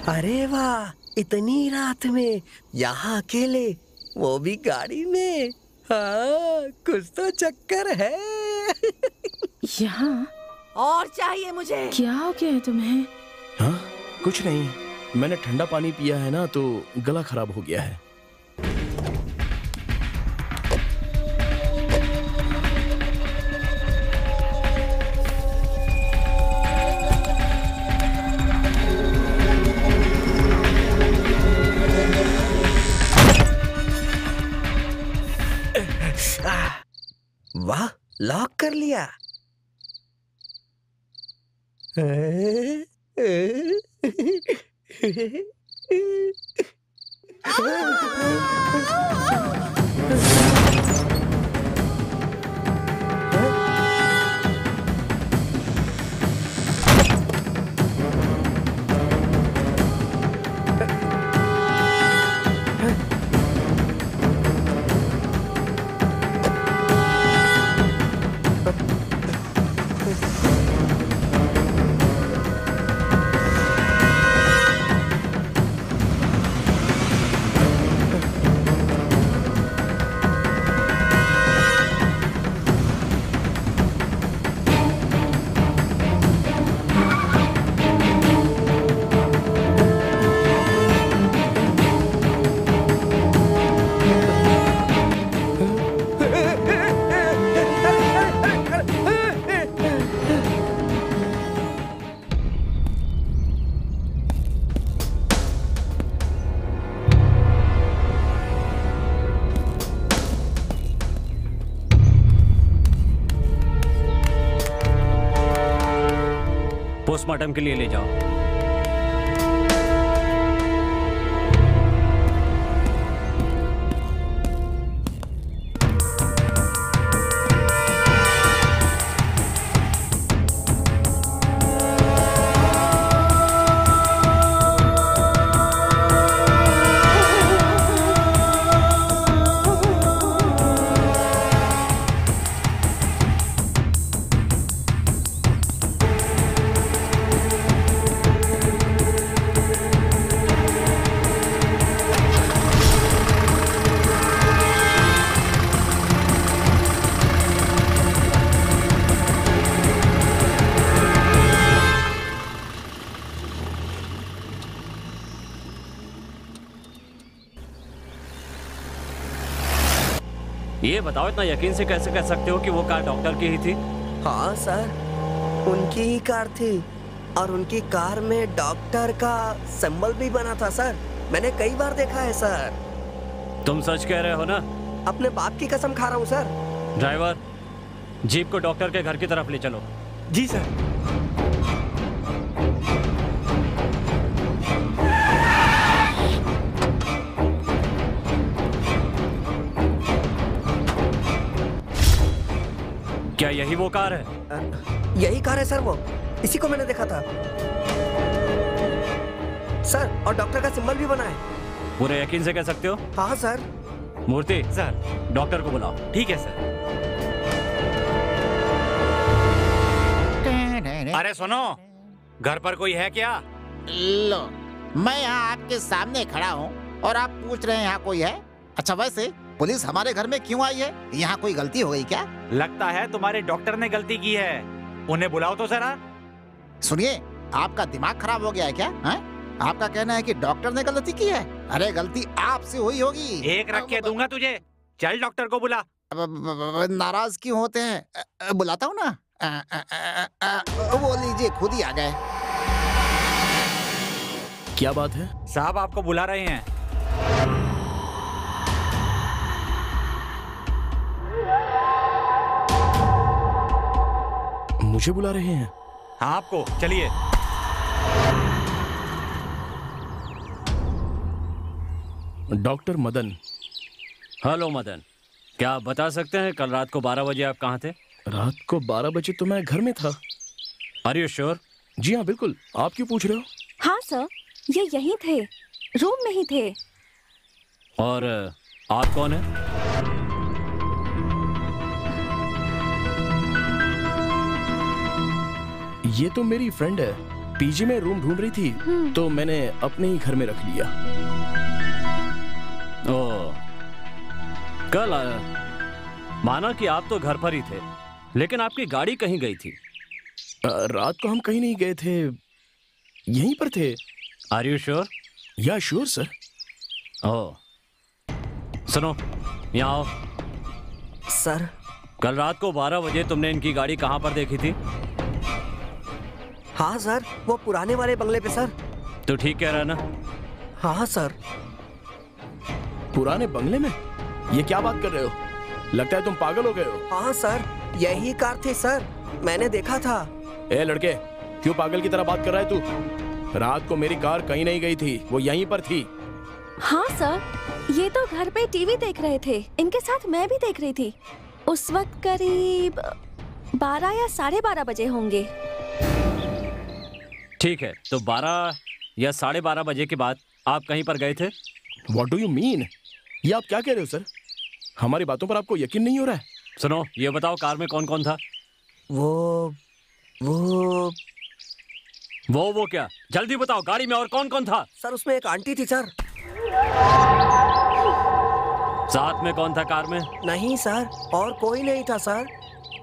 अरे वाह, इतनी रात में यहाँ अकेले, वो भी गाड़ी में। हाँ, कुछ तो चक्कर है। यहाँ और चाहिए मुझे। क्या हो गया है तुम्हें? हाँ, कुछ नहीं, मैंने ठंडा पानी पिया है ना, तो गला खराब हो गया है। वाह, लॉक कर लिया। पोस्टमार्टम के लिए ले जाओ। ये बताओ, इतना यकीन से कैसे कह सकते हो कि वो कार डॉक्टर की ही थी? हाँ सर, उनकी ही कार थी और उनकी कार में डॉक्टर का सिंबल भी बना था सर। मैंने कई बार देखा है सर। तुम सच कह रहे हो ना? अपने बाप की कसम खा रहा हूँ सर। ड्राइवर, जीप को डॉक्टर के घर की तरफ ले चलो। जी सर। क्या यही वो कार है? यही कार है सर, वो इसी को मैंने देखा था सर, और डॉक्टर का सिंबल भी बना है। पूरे यकीन से कह सकते हो? हाँ सर। मूर्ति सर, डॉक्टर को बुलाओ। ठीक है सर। अरे सुनो, घर पर कोई है क्या? लो, मैं यहाँ आपके सामने खड़ा हूँ और आप पूछ रहे हैं यहाँ कोई है? अच्छा, वैसे पुलिस हमारे घर में क्यों आई है? यहाँ कोई गलती हो गई क्या? लगता है तुम्हारे डॉक्टर ने गलती की है। उन्हें बुलाओ तो जरा। सुनिए, आपका दिमाग खराब हो गया है क्या? है? आपका कहना है कि डॉक्टर ने गलती की है? अरे गलती आपसे हुई होगी। एक रख के दूंगा तुझे। चल डॉक्टर को बुला। नाराज क्यों होते हैं? बुलाता हूँ ना। वो लीजिए, खुद ही आ गए। क्या बात है? साहब आपको बुला रहे हैं। मुझे बुला रहे हैं? हाँ, आपको। चलिए। डॉक्टर मदन। हेलो मदन, क्या आप बता सकते हैं कल रात को 12 बजे आप कहाँ थे? रात को 12 बजे तो मैं घर में था। Are you sure? जी हाँ, बिल्कुल। आप क्यों पूछ रहे हो? हाँ सर, ये यहीं थे, रूम में ही थे। और आप कौन है? ये तो मेरी फ्रेंड है, पीजी में रूम ढूंढ रही थी तो मैंने अपने ही घर में रख लिया। ओह, कल माना कि आप तो घर पर ही थे, लेकिन आपकी गाड़ी कहीं गई थी। रात को हम कहीं नहीं गए थे, यहीं पर थे। Are you sure? Yeah sure sir. Oh, सुनो, यहाँ आओ। सर, कल रात को 12 बजे तुमने इनकी गाड़ी कहाँ पर देखी थी? हाँ सर, वो पुराने वाले बंगले पे सर। तो ठीक कह रहा है ना? हाँ सर। पुराने बंगले में? ये क्या बात कर रहे हो? लगता है तुम पागल हो गए हो। हाँ सर, यही कार थी सर, मैंने देखा था। ए लड़के, क्यों पागल की तरह बात कर रहा है तू? रात को मेरी कार कहीं नहीं गई थी, वो यहीं पर थी। हाँ सर, ये तो घर पे टीवी देख रहे थे, इनके साथ मैं भी देख रही थी। उस वक्त करीब 12 या 12:30 बजे होंगे। ठीक है, तो 12 या 12:30 बजे के बाद आप कहीं पर गए थे? What do you mean? ये आप क्या कह रहे हो सर? हमारी बातों पर आपको यकीन नहीं हो रहा है? सुनो, ये बताओ कार में कौन कौन था? वो क्या? जल्दी बताओ, गाड़ी में और कौन कौन था? सर, उसमें एक आंटी थी सर। साथ में कौन था कार में? नहीं सर, और कोई नहीं था सर।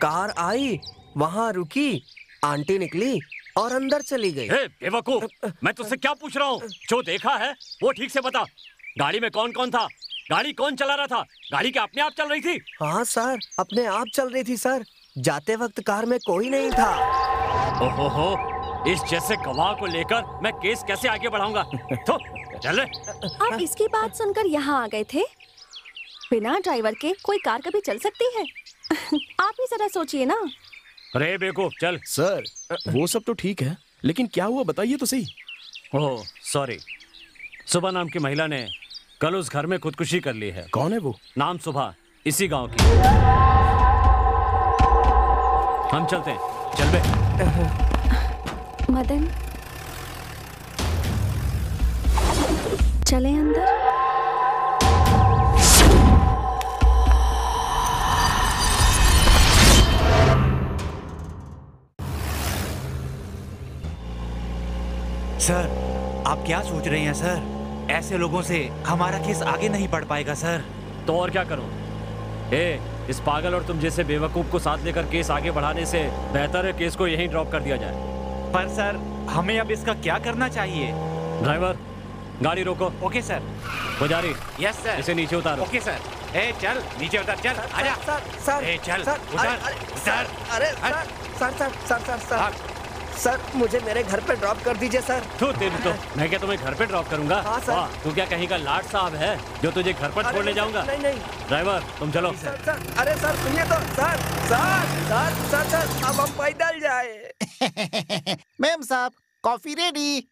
कार आई, वहाँ रुकी, आंटी निकली और अंदर चली गई। हे बेवकूफ, मैं तुझसे क्या पूछ रहा हूँ? जो देखा है वो ठीक से बता। गाड़ी में कौन कौन था? गाड़ी कौन चला रहा था? गाड़ी क्या अपने आप चल रही थी? हाँ सर, अपने आप चल रही थी सर। जाते वक्त कार में कोई नहीं था। ओहो, इस जैसे गवाह को लेकर मैं केस कैसे आगे बढ़ाऊंगा? तो चले। आप इसकी बात सुनकर यहाँ आ गए थे? बिना ड्राइवर के कोई कार कभी चल सकती है? आप ही जरा सोचिए ना। अरे बेवकूफ, चल। सर, वो सब तो ठीक है, लेकिन क्या हुआ बताइए तो सही। ओह सॉरी, सुबह नाम की महिला ने कल उस घर में खुदकुशी कर ली है। कौन है वो? नाम सुबह, इसी गांव की। हम चलते हैं, चल बे। मदन, चले अंदर। सर, आप क्या सोच रहे हैं सर? ऐसे लोगों से हमारा केस आगे नहीं बढ़ पाएगा सर। तो और क्या करूं? इस पागल और तुम जैसे बेवकूफ को साथ लेकर केस आगे बढ़ाने से बेहतर है केस को यहीं ड्रॉप कर दिया जाए। पर सर, हमें अब इसका क्या करना चाहिए? ड्राइवर, गाड़ी रोको। Okay sir. पुजारी, यस सर। इसे नीचे उतारो। Okay sir. चल नीचे उतर, चल आजा। सर, चल उतर। अरे सर, सर, मुझे मेरे घर पे ड्रॉप कर दीजिए सर। तो मैं क्या तुम्हें घर पे ड्रॉप करूंगा? हाँ सर। वाह, तू क्या कहीं का लाट साहब है जो तुझे घर पर छोड़ने जाऊंगा? नहीं। ड्राइवर, तुम चलो। सर, अरे सर सुनिए तो। सर, अब हम पैदल जाए। मैम साहब, कॉफी रेडी।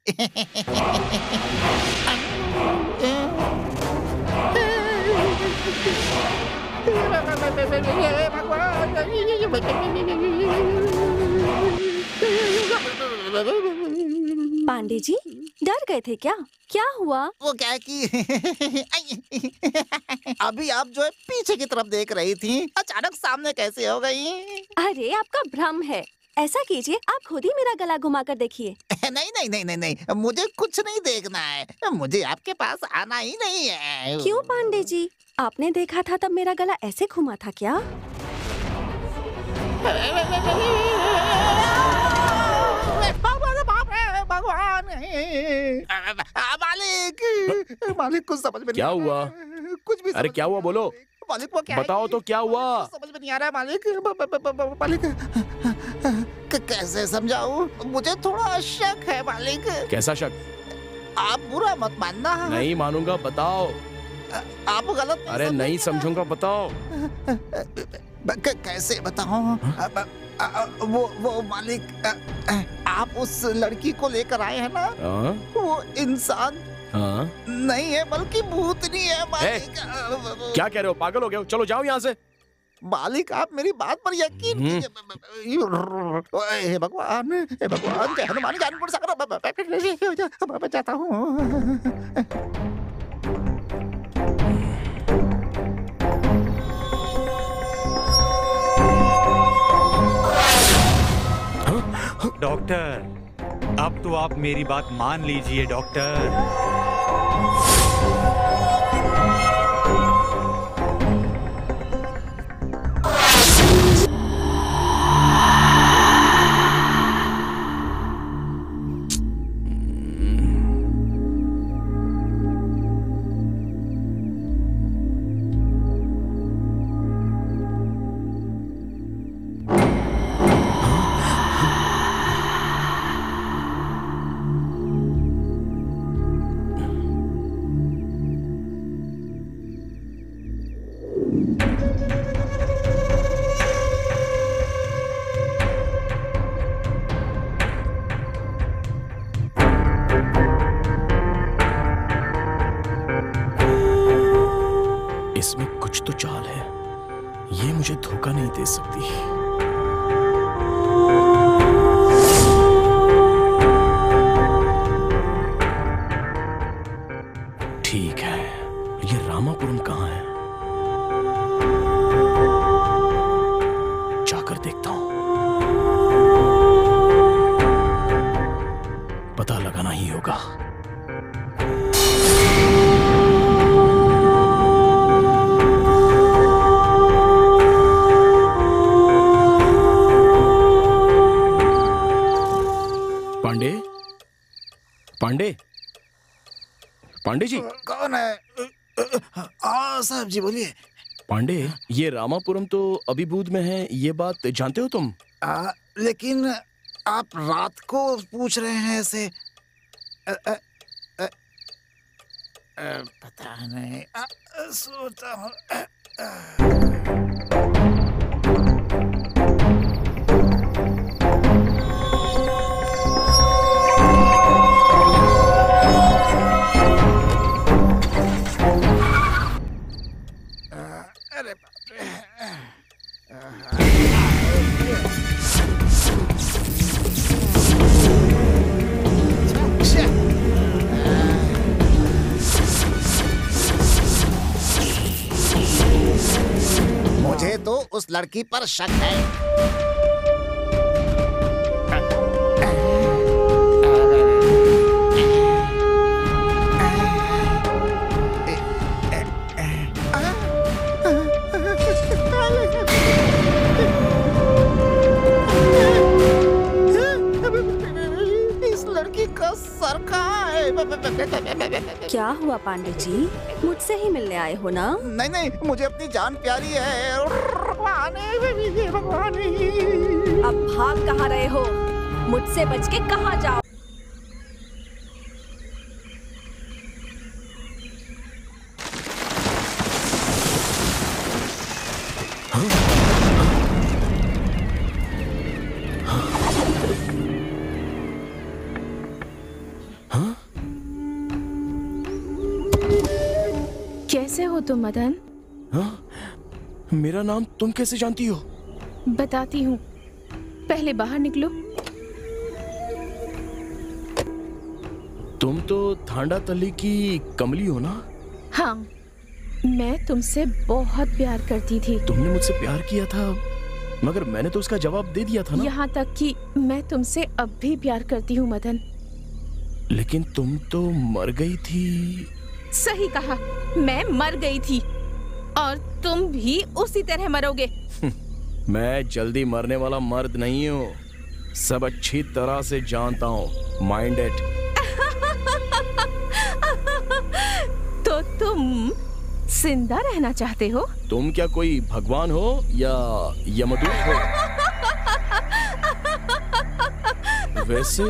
पांडे जी, डर गए थे क्या? क्या हुआ? वो क्या है कि अभी आप जो है पीछे की तरफ देख रही थी, अचानक सामने कैसे हो गई? अरे आपका भ्रम है। ऐसा कीजिए, आप खुद ही मेरा गला घुमा कर देखिए। नहीं, मुझे कुछ नहीं देखना है। मुझे आपके पास आना ही नहीं है। क्यों पांडे जी? आपने देखा था तब मेरा गला ऐसे घुमा था क्या? भगवान, मालिक कुछ समझ में क्या हुआ? कुछ भी अरे क्या हुआ बोलो? मालिक वो क्या बताओ तो क्या हुआ? समझ में नहीं आ रहा है मालिक। कैसे समझाऊं? मुझे थोड़ा शक है मालिक। कैसा शक? आप बुरा मत मानना। नहीं मानूंगा, बताओ। आप गलत। अरे नहीं समझूंगा, बताओ। कैसे बताऊं? वो मालिक, आप उस लड़की को लेकर आए हैं ना? वो इंसान नहीं है बल्कि भूतनी है मालिक। क्या कह रहे हो? पागल हो गए हो? चलो जाओ यहाँ से। मालिक, आप मेरी बात पर यकीन कीजिए। हे भगवान, जय हनुमान ज्ञानपुर सागर। मैं जाता हूँ। डॉक्टर, अब तो आप मेरी बात मान लीजिए डॉक्टर। ये मुझे धोखा नहीं दे सकती। ठीक है, ये रामापुरम कहाँ है? जाकर देखता हूं। पता लगाना ही होगा। पांडे, पांडे, पांडे जी। कौन है? हाँ साहब जी बोलिए। पांडे, ये रामापुरम तो अभिभूत में है, ये बात जानते हो तुम? लेकिन आप रात को पूछ रहे हैं ऐसे। पता नहीं, सोता हूँ। अरे बाप रे। मुझे तो उस लड़की पर शक है। इस लड़की का सर कहाँ है? क्या हुआ पांडे जी, मुझसे ही मिलने आए हो ना? नहीं नहीं, मुझे अपनी जान प्यारी है। भगवान, अब भाग कहाँ रहे हो? मुझसे बच के कहाँ जाओ? कैसे हो तुम मदन? हाँ? मेरा नाम तुम कैसे जानती हो? बताती हूँ, पहले बाहर निकलो। तुम तो थांडा तल्ली की कमली हो ना? हाँ, मैं तुमसे बहुत प्यार करती थी। तुमने मुझसे प्यार किया था, मगर मैंने तो उसका जवाब दे दिया था ना। यहाँ तक कि मैं तुमसे अब भी प्यार करती हूँ मदन। लेकिन तुम तो मर गई थी। सही कहा, मैं मर गई थी और तुम भी उसी तरह मरोगे। मैं जल्दी मरने वाला मर्द नहीं हूँ, सब अच्छी तरह से जानता हूँ। Mind it. तो तुम जिंदा रहना चाहते हो? तुम क्या कोई भगवान हो या यमदूत हो? वैसे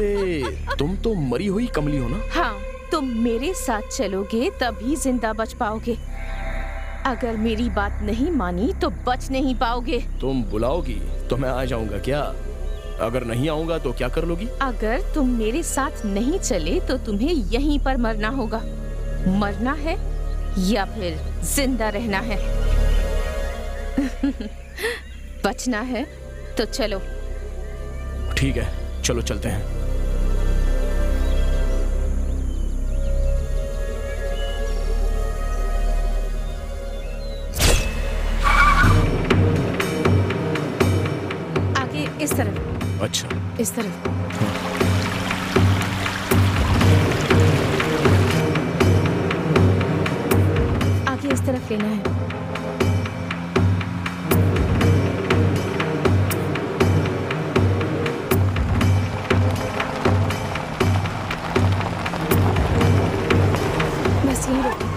तुम तो मरी हुई कमली हो ना? हाँ, तुम मेरे साथ चलोगे तभी जिंदा बच पाओगे। अगर मेरी बात नहीं मानी तो बच नहीं पाओगे। तुम बुलाओगी तो मैं आ जाऊंगा क्या? अगर नहीं आऊंगा तो क्या कर लोगी? अगर तुम मेरे साथ नहीं चले तो तुम्हें यहीं पर मरना होगा। मरना है या फिर जिंदा रहना है? बचना है तो चलो। ठीक है, चलो चलते हैं। आगे इस तरफ। अच्छा, इस तरफ। आगे इस तरफ लेना है। बस यहीं रोको।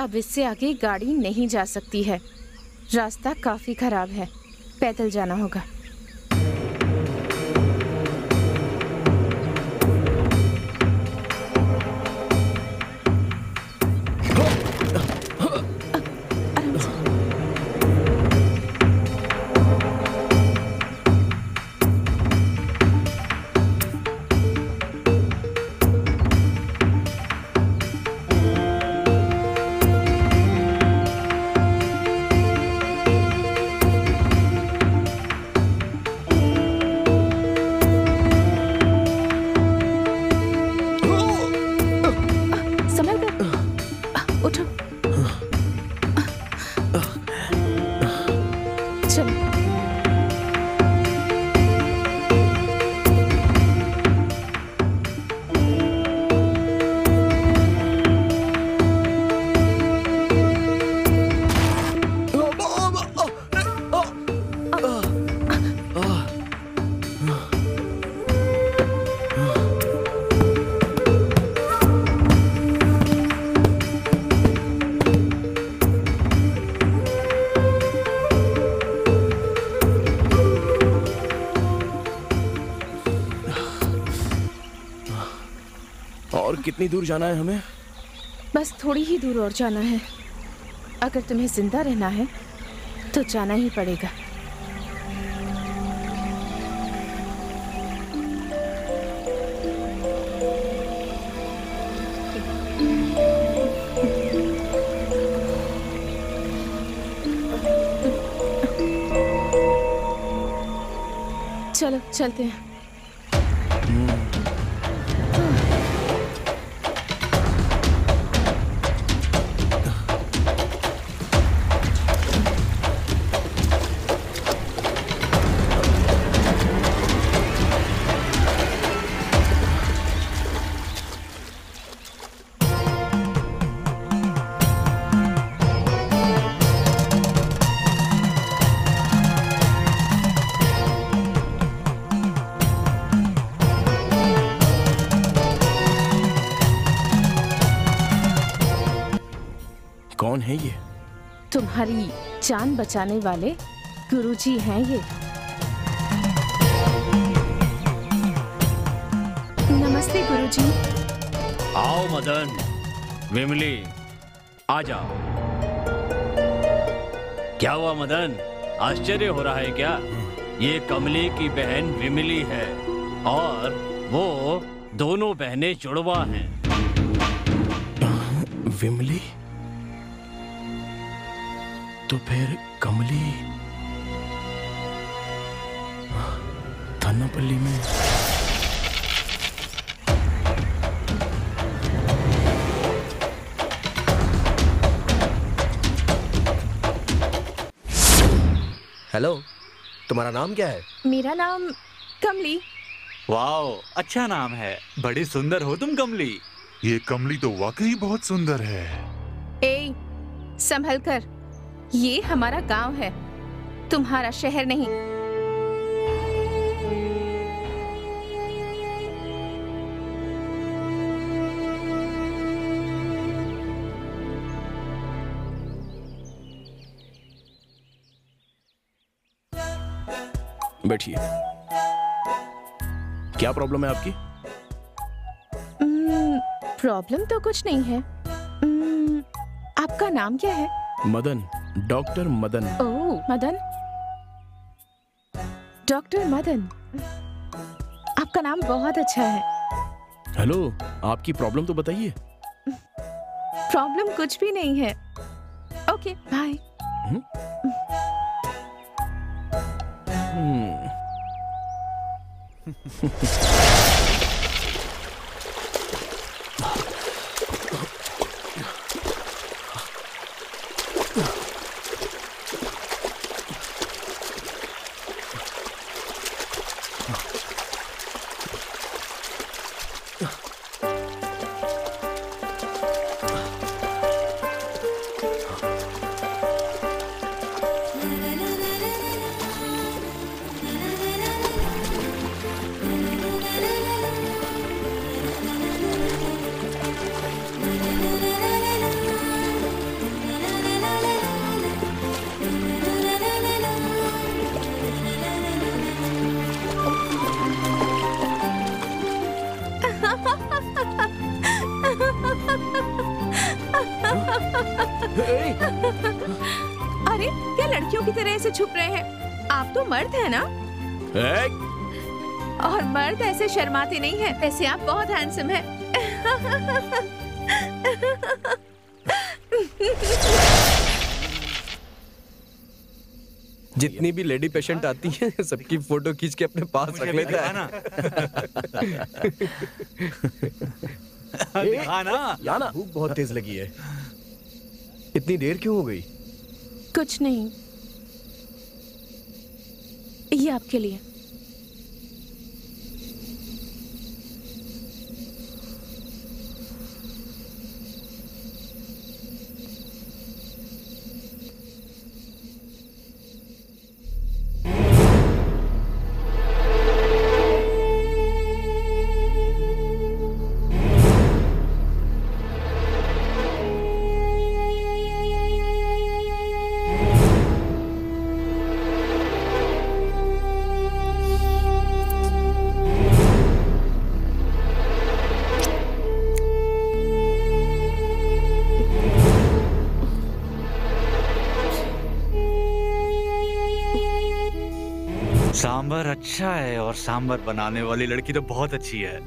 अब इससे आगे गाड़ी नहीं जा सकती है, रास्ता काफी खराब है, पैदल जाना होगा। चलो। और कितनी दूर जाना है हमें? बस थोड़ी ही दूर और जाना है। अगर तुम्हें जिंदा रहना है तो जाना ही पड़ेगा। चलो चलते हैं। कौन है ये? तुम्हारी जान बचाने वाले गुरुजी हैं ये। नमस्ते गुरुजी। आओ मदन, विमली, आ जाओ। क्या हुआ मदन, आश्चर्य हो रहा है क्या? ये कमली की बहन विमली है और वो दोनों बहनें जुड़वा हैं। विमली? तो फिर कमली थानापल्ली में। हेलो, तुम्हारा नाम क्या है? मेरा नाम कमली। वाओ, अच्छा नाम है। बड़ी सुंदर हो तुम कमली। ये कमली तो वाकई बहुत सुंदर है। ए, संभल कर। ये हमारा गांव है, तुम्हारा शहर नहीं। बैठिए। क्या प्रॉब्लम है आपकी? प्रॉब्लम तो कुछ नहीं है। आपका नाम क्या है? मदन, डॉक्टर मदन। ओह, मदन। डॉक्टर मदन, आपका नाम बहुत अच्छा है। हेलो, आपकी प्रॉब्लम तो बताइए। प्रॉब्लम कुछ भी नहीं है। Okay, bye. अरे, क्या लड़कियों की तरह ऐसे छुप रहे हैं? आप तो मर्द हैं ना? और मर्द ऐसे शर्माते नहीं हैं। वैसे आप बहुत हैंडसम हैं। जितनी भी लेडी पेशेंट आती हैं, सबकी फोटो खींच के अपने पास रख लेता है ना। ना भूख बहुत तेज लगी है। इतनी देर क्यों हो गई? कुछ नहीं, ये आपके लिए। सांबर अच्छा है और सांबर बनाने वाली लड़की तो बहुत अच्छी है।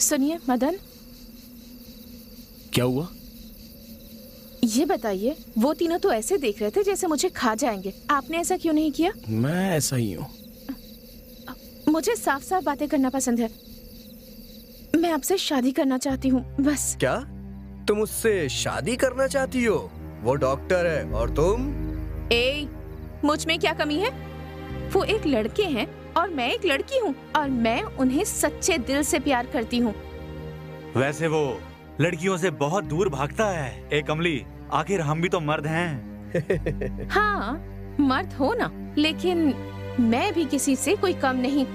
सुनिए मदन, क्या हुआ? ये बताइए, वो तीनों तो ऐसे देख रहे थे जैसे मुझे खा जाएंगे। आपने ऐसा क्यों नहीं किया? मैं ऐसा ही हूँ। मुझे साफ साफ बातें करना पसंद है। मैं आपसे शादी करना चाहती हूँ, बस। क्या तुम उससे शादी करना चाहती हो? वो डॉक्टर है और तुम? ए, मुझ में क्या कमी है? वो एक लड़के हैं और मैं एक लड़की हूँ और मैं उन्हें सच्चे दिल से प्यार करती हूँ। वैसे वो लड़कियों से बहुत दूर भागता है। ए कमली, आखिर हम भी तो मर्द हैं। हाँ, मर्द हो ना, लेकिन मैं भी किसी से कोई कम नहीं।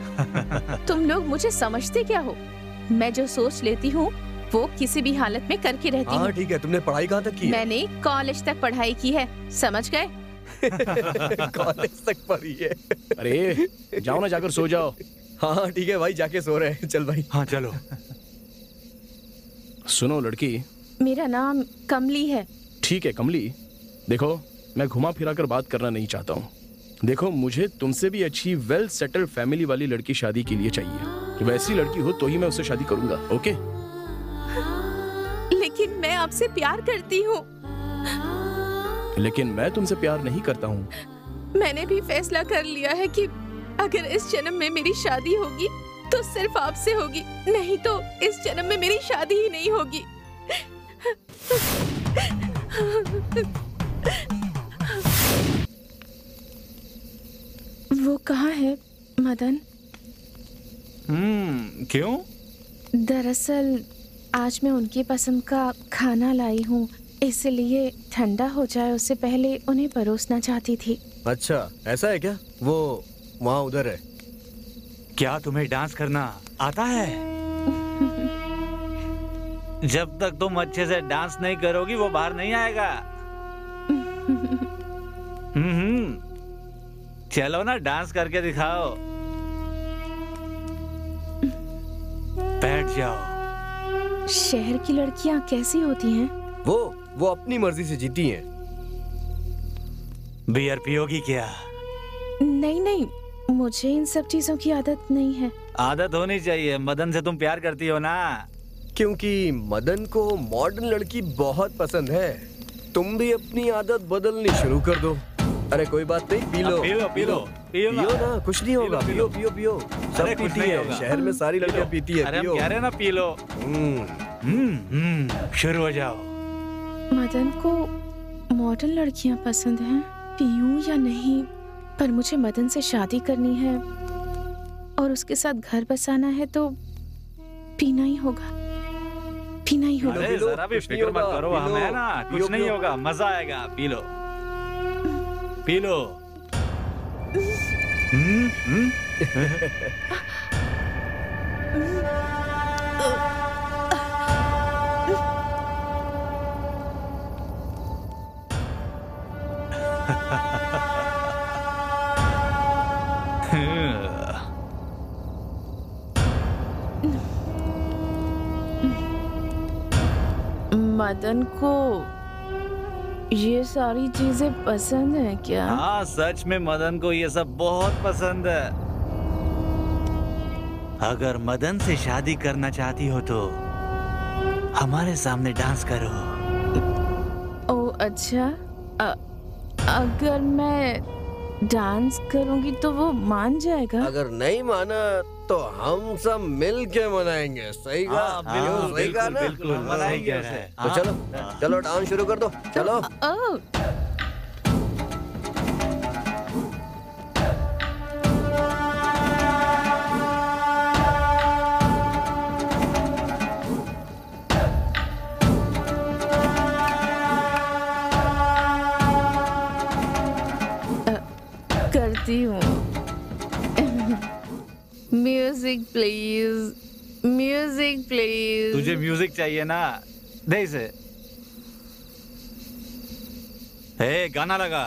तुम लोग मुझे समझते क्या हो? मैं जो सोच लेती हूँ वो किसी भी हालत में करके रहती हूँ। ठीक है, तुमने पढ़ाई कहाँ तक की है? मैंने कॉलेज तक पढ़ाई की है, समझ गए? कॉलेज तक पढ़ी है। अरे जाओ ना, जाकर सो जाओ। हाँ ठीक है भाई, जाके सो रहे हैं। चल भाई। हाँ चलो। सुनो लड़की, मेरा नाम कमली है। ठीक है कमली, देखो मैं घुमा फिरा कर बात करना नहीं चाहता हूँ। देखो, मुझे तुमसे भी अच्छी वेल सेटल्ड फैमिली वाली लड़की शादी के लिए चाहिए। वैसी लड़की हो तो ही मैं उससे शादी करूंगा। ओके? लेकिन मैं आपसे प्यार करती हूँ। लेकिन मैं तुमसे प्यार नहीं करता हूँ। मैंने भी फैसला कर लिया है कि अगर इस जन्म में मेरी शादी होगी तो सिर्फ आपसे होगी, नहीं तो इस जन्म में मेरी शादी ही नहीं होगी। वो कहाँ है मदन? क्यों? दरअसल आज मैं उनकी पसंद का खाना लाई हूँ, इसलिए ठंडा हो जाए उससे पहले उन्हें परोसना चाहती थी। अच्छा, ऐसा है क्या? वो वहाँ उधर है। क्या तुम्हें डांस करना आता है? जब तक तुम अच्छे से डांस नहीं करोगी वो बाहर नहीं आएगा। चलो ना, डांस करके दिखाओ। बैठ जाओ। शहर की लड़कियाँ कैसी होती हैं? वो अपनी मर्जी से जीती हैं। बियर पियोगी क्या? नहीं नहीं, मुझे इन सब चीजों की आदत नहीं है। आदत होनी चाहिए। मदन से तुम प्यार करती हो ना? क्योंकि मदन को मॉडर्न लड़की बहुत पसंद है। तुम भी अपनी आदत बदलनी शुरू कर दो। अरे कोई बात नहीं, पी लो पियो ना, कुछ नहीं होगा। पियो पियो पियो, सब पीती है। शहर में सारी लड़कियां पीती है। अरे हम कह रहे हैं ना, पी लो। शुरू हो जाओ। मदन को मॉडर्न लड़कियां पसंद हैं। पीऊं या नहीं, पर मुझे मदन से शादी करनी है और उसके साथ घर बसाना है तो पीना ही होगा, पीना ही होगा। अरे जरा भी फिक्र मत करो, हम है ना, कुछ नहीं होगा, मजा आएगा। P low P low. Madan को ये सारी चीजें पसंद है क्या? हाँ, सच में मदन को ये सब बहुत पसंद है। अगर मदन से शादी करना चाहती हो तो हमारे सामने डांस करो। ओ अच्छा, अगर मैं डांस करूंगी तो वो मान जाएगा? अगर नहीं माना तो हम सब मिल के मनाएंगे। सही कहा? सही कहा ना? बिल्कुल मनाएंगे उसे। तो चलो चलो डांस शुरू कर दो। चलो। करती हूँ। Music please, music please. तुझे म्यूजिक चाहिए ना? दे इसे। हे, गाना लगा।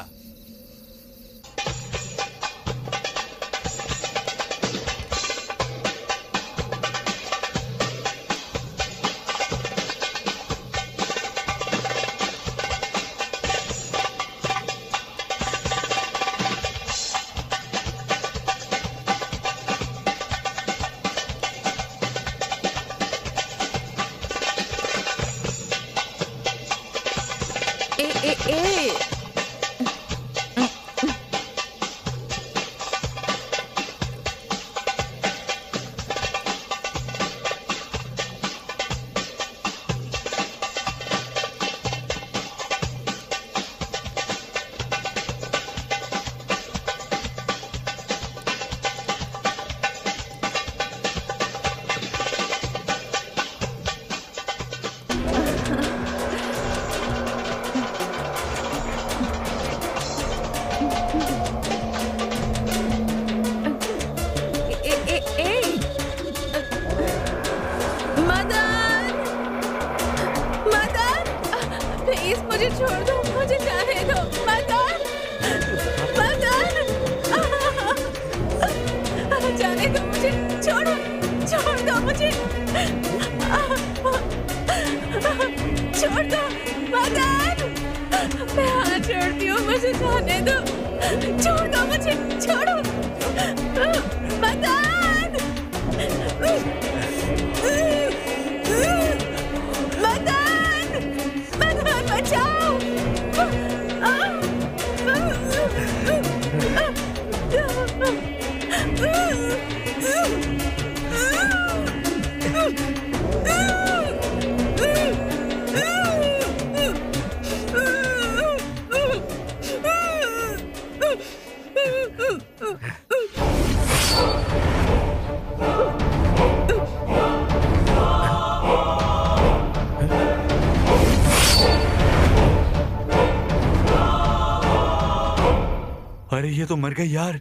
अरे ये तो मर गई यार।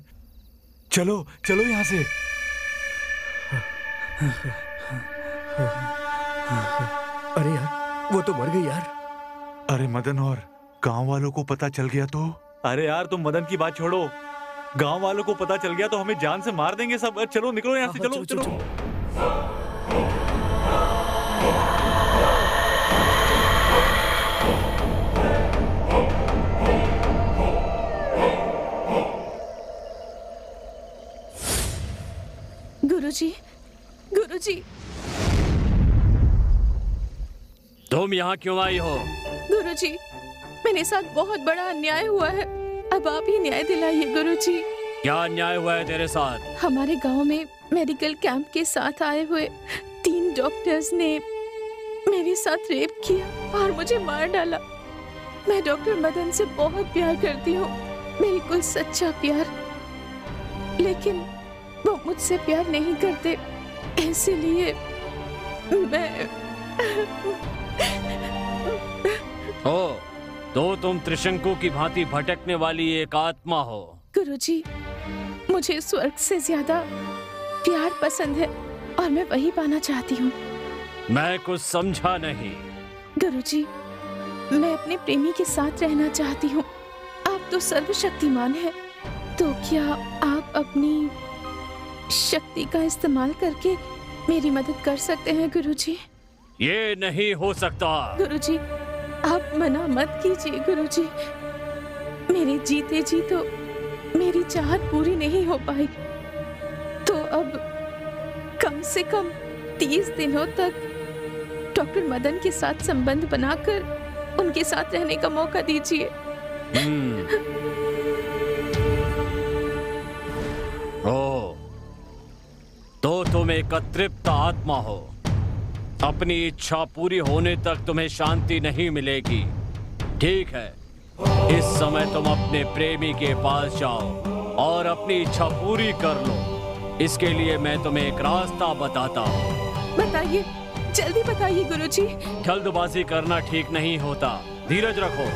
चलो चलो यहाँ से। अरे यार, वो तो मर गई यार। अरे मदन, और गांव वालों को पता चल गया तो? अरे यार, तुम मदन की बात छोड़ो, गांव वालों को पता चल गया तो हमें जान से मार देंगे सब। चलो निकलो यहाँ से। चलो चलो। गुरुजी, गुरुजी। तुम यहाँ क्यों आई हो? गुरुजी, मेरे साथ बहुत बड़ा अन्याय हुआ है, अब आप ही न्याय दिलाइए गुरुजी। क्या अन्याय हुआ है तेरे साथ? हमारे गांव में मेडिकल कैंप के साथ आए हुए 3 डॉक्टर्स ने मेरे साथ रेप किया और मुझे मार डाला। मैं डॉक्टर मदन से बहुत प्यार करती हूँ, बिल्कुल सच्चा प्यार, लेकिन वो मुझसे प्यार नहीं करते, इसलिए मैं तो तुम त्रिशंकु की भांति भटकने वाली एक आत्मा हो। गुरुजी, मुझे स्वर्ग से ज्यादा प्यार पसंद है और मैं वही पाना चाहती हूँ। मैं कुछ समझा नहीं। गुरुजी, मैं अपने प्रेमी के साथ रहना चाहती हूँ। आप तो सर्वशक्तिमान हैं, तो क्या आप अपनी शक्ति का इस्तेमाल करके मेरी मदद कर सकते हैं गुरुजी? ये नहीं हो सकता। गुरुजी, आप मना मत कीजिए गुरुजी। मेरे जीते जी तो मेरी चाहत पूरी नहीं हो पाई, तो अब कम से कम 30 दिनों तक डॉक्टर मदन के साथ संबंध बनाकर उनके साथ रहने का मौका दीजिए। ओ, तो तुम एक अतृप्त आत्मा हो। अपनी इच्छा पूरी होने तक तुम्हें शांति नहीं मिलेगी। ठीक है, इस समय तुम अपने प्रेमी के पास जाओ और अपनी इच्छा पूरी कर लो। इसके लिए मैं तुम्हें एक रास्ता बताता हूँ। बताइए, जल्दी बताइए गुरुजी। जल्दबाजी करना ठीक नहीं होता, धीरज रखो।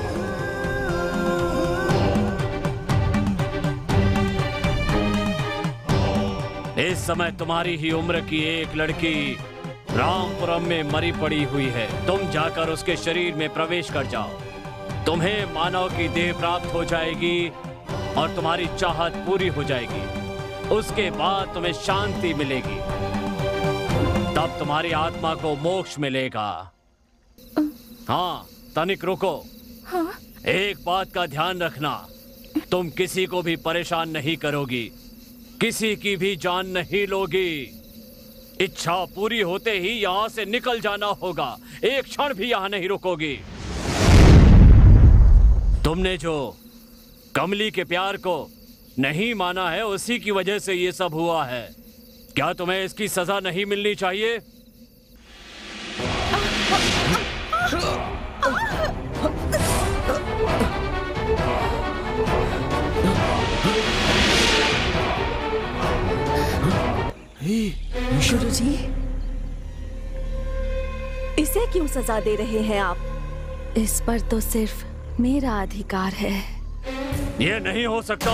इस समय तुम्हारी ही उम्र की एक लड़की रामपुरम में मरी पड़ी हुई है। तुम जाकर उसके शरीर में प्रवेश कर जाओ। तुम्हें मानव की देह प्राप्त हो जाएगी और तुम्हारी चाहत पूरी हो जाएगी। उसके बाद तुम्हें शांति मिलेगी, तब तुम्हारी आत्मा को मोक्ष मिलेगा। हाँ, तनिक रुको। हाँ? एक बात का ध्यान रखना, तुम किसी को भी परेशान नहीं करोगी, किसी की भी जान नहीं लोगी। इच्छा पूरी होते ही यहाँ से निकल जाना होगा, एक क्षण भी यहाँ नहीं रुकोगी। तुमने जो कमली के प्यार को नहीं माना है, उसी की वजह से ये सब हुआ है। क्या तुम्हें इसकी सजा नहीं मिलनी चाहिए? गुरुजी, इसे क्यों सजा दे रहे हैं आप? इस पर तो सिर्फ मेरा अधिकार है। ये नहीं हो सकता।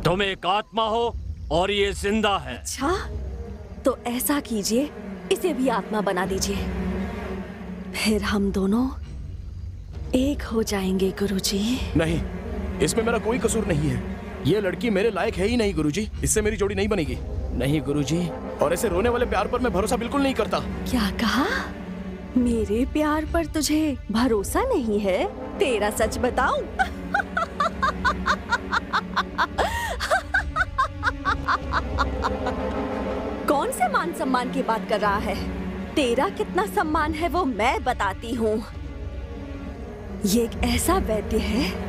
तुम एक आत्मा हो और ये जिंदा है। अच्छा, तो ऐसा कीजिए, इसे भी आत्मा बना दीजिए, फिर हम दोनों एक हो जाएंगे गुरुजी। नहीं, इसमें मेरा कोई कसूर नहीं है। ये लड़की मेरे लायक है ही नहीं गुरुजी, इससे मेरी जोड़ी नहीं बनेगी। नहीं गुरुजी, और ऐसे रोने वाले प्यार पर मैं भरोसा बिल्कुल नहीं करता। क्या कहा? मेरे प्यार पर तुझे भरोसा नहीं है? तेरा सच बताऊं? कौन से मान सम्मान की बात कर रहा है? तेरा कितना सम्मान है वो मैं बताती हूँ। ये एक ऐसा वैद्य है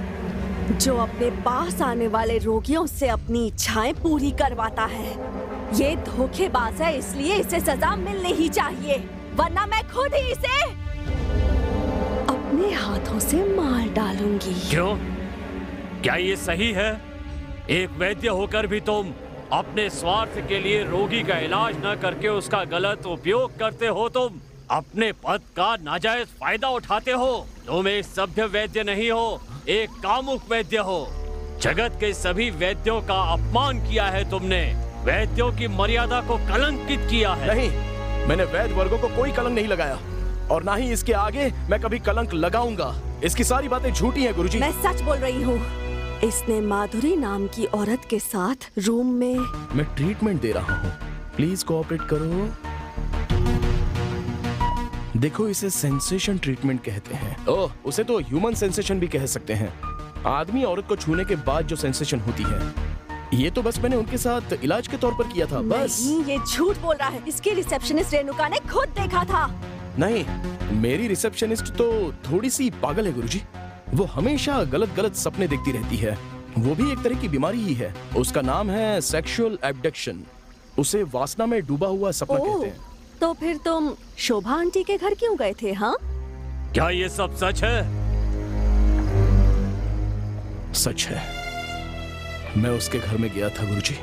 जो अपने पास आने वाले रोगियों से अपनी इच्छाएं पूरी करवाता है। ये धोखेबाज है, इसलिए इसे सजा मिलनी ही चाहिए, वरना मैं खुद ही इसे अपने हाथों से मार डालूंगी। क्यों? क्या ये सही है? एक वैद्य होकर भी तुम अपने स्वार्थ के लिए रोगी का इलाज न करके उसका गलत उपयोग करते हो। तुम अपने पद का नाजायज फायदा उठाते हो। तुम एक सभ्य वैद्य नहीं हो, एक कामुक वैद्य हो। जगत के सभी वैद्यों का अपमान किया है तुमने, वैद्यों की मर्यादा को कलंकित किया है। नहीं, मैंने वैद्य वर्गों को कोई कलंक नहीं लगाया और ना ही इसके आगे मैं कभी कलंक लगाऊंगा। इसकी सारी बातें झूठी हैं गुरुजी। मैं सच बोल रही हूँ। इसने माधुरी नाम की औरत के साथ रूम में। मैं ट्रीटमेंट दे रहा हूँ, प्लीज कोऑपरेट करो। देखो, इसे सेंसेशन ट्रीटमेंट कहते हैं। ओह, उसे तो ह्यूमन सेंसेशन भी कह सकते हैं। आदमी औरत को छूने के बाद जो सेंसेशन होती है, ये तो बस मैंने उनके साथ इलाज के तौर पर किया था, बस। नहीं, ये झूठ बोल रहा है। इसकी रिसेप्शनिस्ट रेणुका ने खुद देखा था। नहीं, मेरी रिसेप्शनिस्ट तो थोड़ी सी पागल है गुरुजी। वो हमेशा गलत गलत सपने देखती रहती है। वो भी एक तरह की बीमारी ही है। उसका नाम है सेक्सुअल एब्डक्शन। उसे वासना में डूबा हुआ सपना कहते हैं। तो फिर तुम शोभा आंटी के घर क्यों गए थे? हाँ, क्या ये सब सच है? सच है। मैं उसके घर में गया था गुरुजी,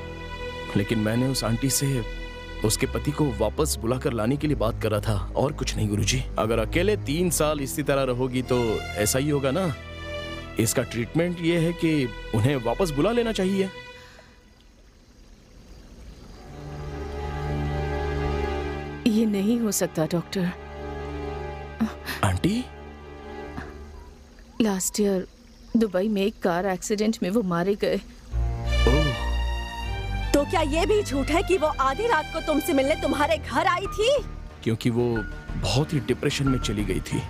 लेकिन मैंने उस आंटी से उसके पति को वापस बुलाकर लाने के लिए बात कर रहा था, और कुछ नहीं गुरुजी। अगर अकेले 3 साल इसी तरह रहोगी तो ऐसा ही होगा ना। इसका ट्रीटमेंट ये है कि उन्हें वापस बुला लेना चाहिए। ये नहीं हो सकता doctor. Aunty, last year Dubai में एक कार एक्सीडेंट में वो मारे गए। तो क्या ये भी झूठ है कि वो आधी रात को तुमसे मिलने तुम्हारे घर आई थी? क्योंकि वो बहुत ही डिप्रेशन में चली गई थी।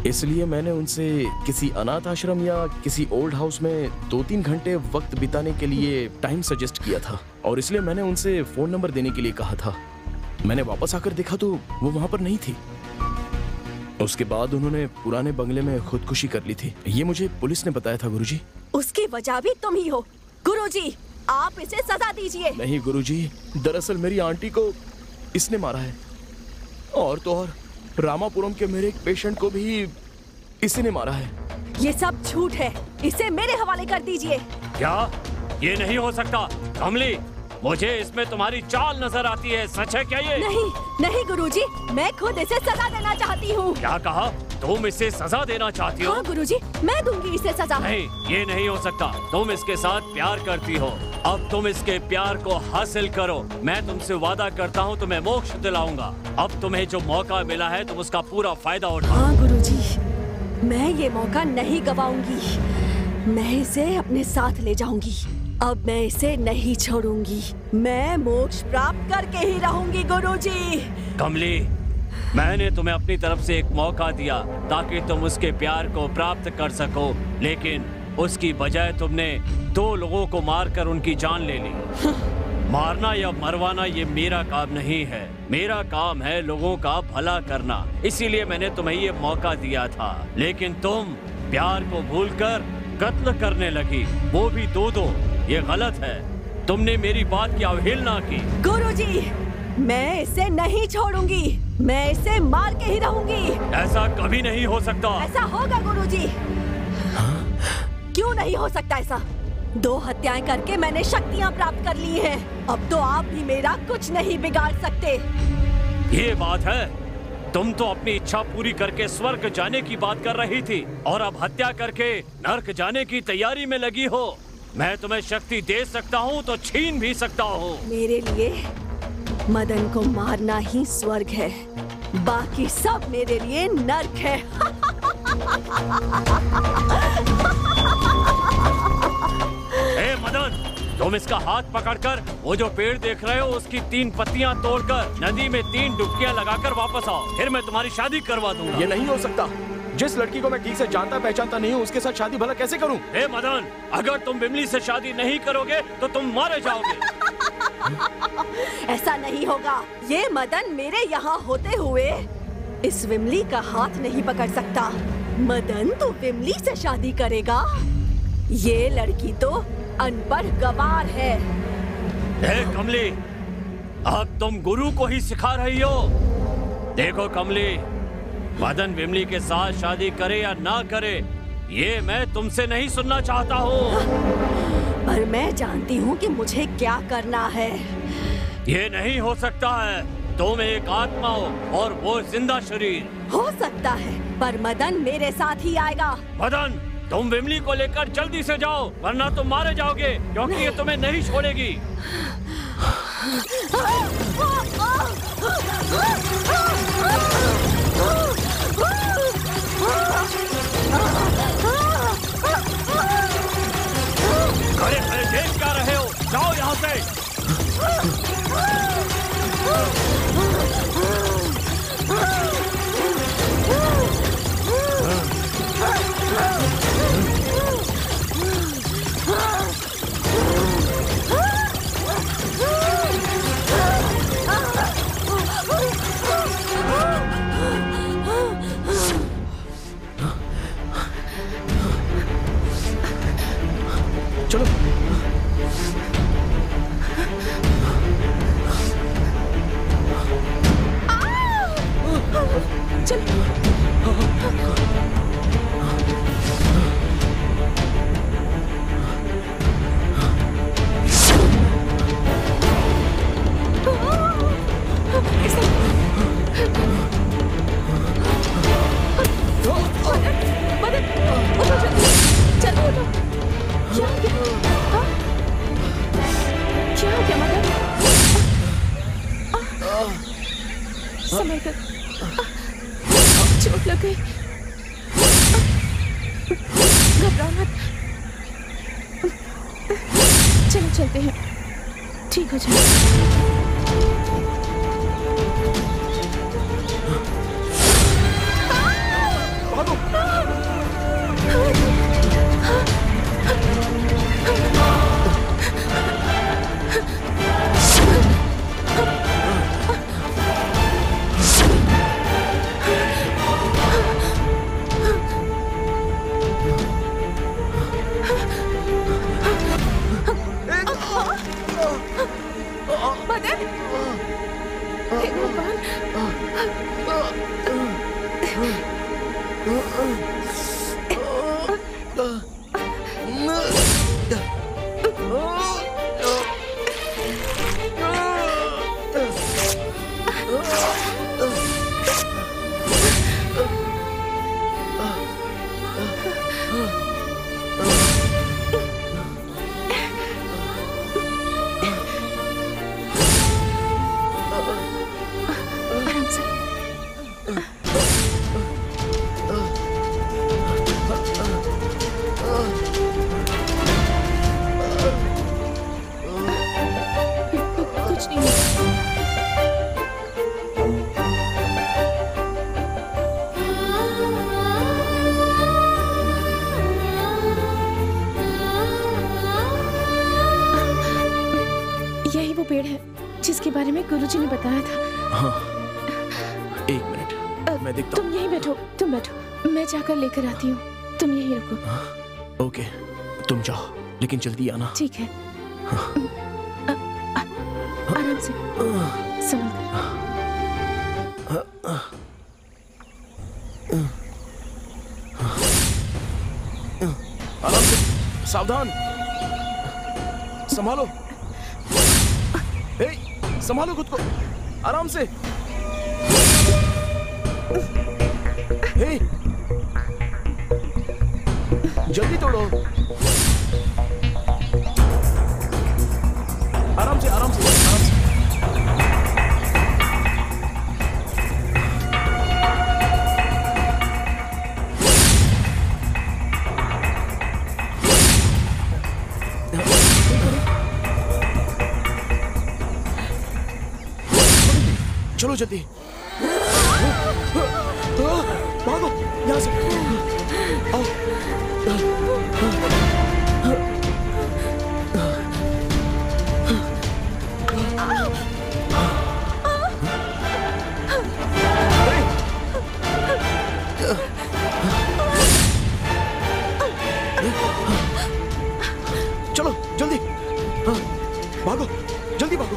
इसलिए मैंने उनसे किसी अनाथ आश्रम या किसी ओल्ड हाउस में 2-3 घंटे वक्त बिताने के लिए टाइम सजेस्ट किया था, और इसलिए मैंने उनसे फोन नंबर देने के लिए कहा था। मैंने वापस आकर देखा तो वो वहां पर नहीं थी। उसके बाद उन्होंने पुराने बंगले में खुदकुशी कर ली थी। ये मुझे पुलिस ने बताया था गुरुजी। उसकी वजह भी तुम ही हो। गुरुजी, आप इसे सजा दीजिए। नहीं गुरुजी, दरअसल मेरी आंटी को इसने मारा है, और तो और रामापुरम के मेरे एक पेशेंट को भी इसी ने मारा है। ये सब झूठ है, इसे मेरे हवाले कर दीजिए। क्या? ये नहीं हो सकता। कमली, मुझे इसमें तुम्हारी चाल नजर आती है। सच है क्या ये? नहीं नहीं गुरुजी, मैं खुद इसे सजा देना चाहती हूँ। क्या कहा? तुम इसे सजा देना चाहती हो? हाँ गुरुजी, मैं दूंगी इसे सजा। नहीं, ये नहीं हो सकता। तुम इसके साथ प्यार करती हो, अब तुम इसके प्यार को हासिल करो। मैं तुमसे वादा करता हूँ तुम्हें मोक्ष दिलाऊंगा। अब तुम्हें जो मौका मिला है तुम उसका पूरा फायदा उठाओ। हाँ गुरुजी, मैं ये मौका नहीं गवाऊंगी। मैं इसे अपने साथ ले जाऊंगी। अब मैं इसे नहीं छोड़ूंगी। मैं मोक्ष प्राप्त करके ही रहूंगी गुरुजी। कमली, मैंने तुम्हें अपनी तरफ से एक मौका दिया ताकि तुम उसके प्यार को प्राप्त कर सको, लेकिन उसकी बजाय तुमने 2 लोगों को मारकर उनकी जान ले ली। मारना या मरवाना ये मेरा काम नहीं है। मेरा काम है लोगों का भला करना। इसीलिए मैंने तुम्हें ये मौका दिया था, लेकिन तुम प्यार को भूलकर कत्ल करने लगी, वो भी 2-2। ये गलत है। तुमने मेरी बात की अवहेलना की। गुरुजी, मैं इसे नहीं छोड़ूंगी। मैं इसे मार के ही रहूंगी। ऐसा कभी नहीं हो सकता। ऐसा होगा गुरुजी। क्यों नहीं हो सकता ऐसा? 2 हत्याएं करके मैंने शक्तियां प्राप्त कर ली हैं। अब तो आप भी मेरा कुछ नहीं बिगाड़ सकते। ये बात है? तुम तो अपनी इच्छा पूरी करके स्वर्ग जाने की बात कर रही थी, और अब हत्या करके नर्क जाने की तैयारी में लगी हो। मैं तुम्हें शक्ति दे सकता हूँ तो छीन भी सकता हूँ। मेरे लिए मदन को मारना ही स्वर्ग है, बाकी सब मेरे लिए नर्क है। ए मदन, तुम इसका हाथ पकड़कर वो जो पेड़ देख रहे हो उसकी 3 पत्तियां तोड़कर नदी में 3 डुबकियां लगाकर वापस आओ, फिर मैं तुम्हारी शादी करवा दूंगा। ये नहीं हो सकता। जिस लड़की को मैं ठीक से जानता पहचानता नहीं हूँ उसके साथ शादी भला कैसे करूँ? ए मदन, अगर तुम बिमली से शादी नहीं करोगे तो तुम मारे जाओगे। ऐसा नहीं होगा। ये मदन मेरे यहाँ होते हुए इस विमली का हाथ नहीं पकड़ सकता। मदन तो विमली से शादी करेगा। ये लड़की तो अनपढ़ गवार है। ए कमली, अब तुम गुरु को ही सिखा रही हो। देखो कमली, मदन विमली के साथ शादी करे या ना करे, ये मैं तुमसे नहीं सुनना चाहता हूँ। पर मैं जानती हूँ कि मुझे क्या करना है। ये नहीं हो सकता है। तुम एक आत्मा हो और वो जिंदा शरीर। हो सकता है, पर मदन मेरे साथ ही आएगा। मदन, तुम विमली को लेकर जल्दी से जाओ, वरना तुम मारे जाओगे, क्योंकि ये तुम्हें नहीं छोड़ेगी। खड़े खड़े देख क्या रहे हो? जाओ यहाँ से। चलो। चोट लग गई। घबराओ मत। चलो चलते हैं, ठीक हो जाए। भागो। बारे में गुरुजी ने बताया था। हाँ, एक मिनट मैं देखता हूँ। तुम यहीं बैठो, तुम बैठो, मैं जाकर लेकर आती हूँ। तुम यहीं रुको। ओके, तुम जाओ, लेकिन जल्दी आना। ठीक है। आराम से, संभल कर। आराम से, सावधान, संभालो। संभालो खुद को, आराम से। जल्दी तोड़ो। आराम से, आराम से, आराम से। चलो जल्दी, भागो यहाँ से। आओ। चलो जल्दी, भागो, जल्दी भागो।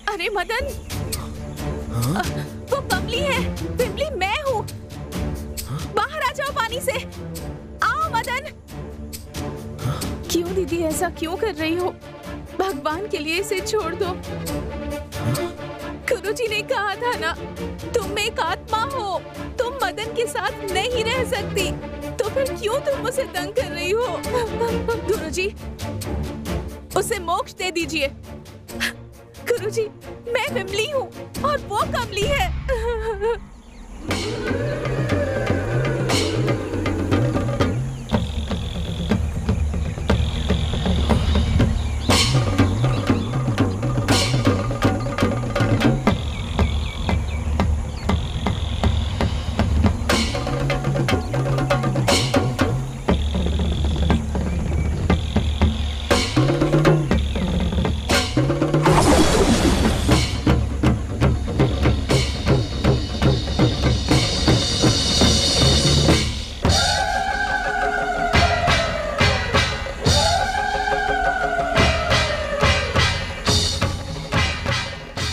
अरे मदन, वो कमली है। विमली मैं हूँ। बाहर आ जाओ पानी से। आओ मदन। क्यों दीदी ऐसा क्यों कर रही हो? भगवान के लिए इसे छोड़ दो। गुरुजी ने कहा था ना, तुम एक आत्मा हो, तुम मदन के साथ नहीं रह सकती, तो फिर क्यों तुम उसे तंग कर रही हो? गुरुजी, उसे मोक्ष दे दीजिए। गुरुजी, मैं विमली हूँ और वो कमली है।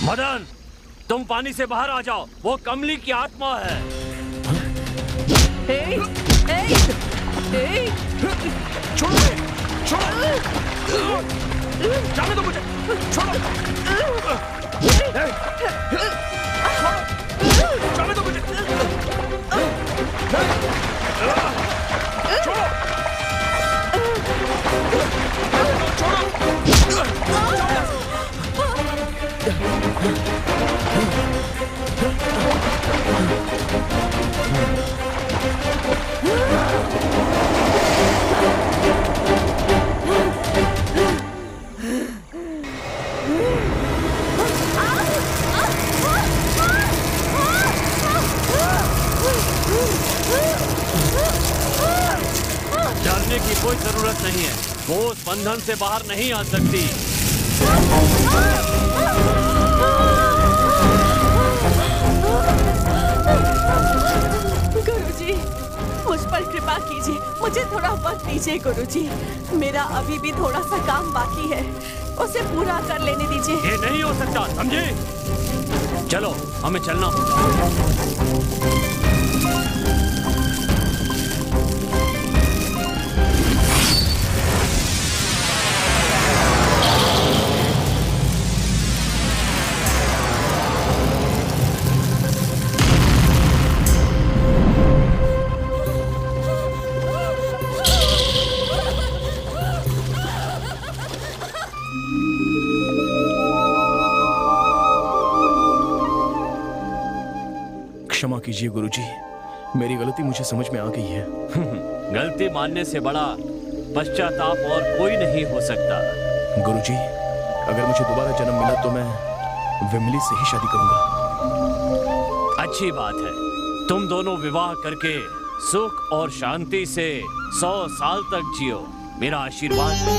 मदन, तुम पानी से बाहर आ जाओ, वो कमली की आत्मा है। छोड़ो, छोड़ो, जाने दो मुझे, छोड़ो, जाने दो मुझे, छोड़ो, डरने की कोई जरूरत नहीं है, वो उस बंधन से बाहर नहीं आ सकती। गुरुजी, मुझ पर कृपा कीजिए, मुझे थोड़ा वक्त दीजिए गुरुजी। मेरा अभी भी थोड़ा सा काम बाकी है, उसे पूरा कर लेने दीजिए। ये नहीं हो सकता, समझे? चलो, हमें चलना होगा। क्षमा कीजिए गुरुजी, मेरी गलती मुझे समझ में आ गई है। गलती मानने से बड़ा पश्चाताप और कोई नहीं हो सकता। गुरुजी, अगर मुझे दोबारा जन्म मिला तो मैं विमली से ही शादी करूंगा। अच्छी बात है। तुम दोनों विवाह करके सुख और शांति से 100 साल तक जियो, मेरा आशीर्वाद है।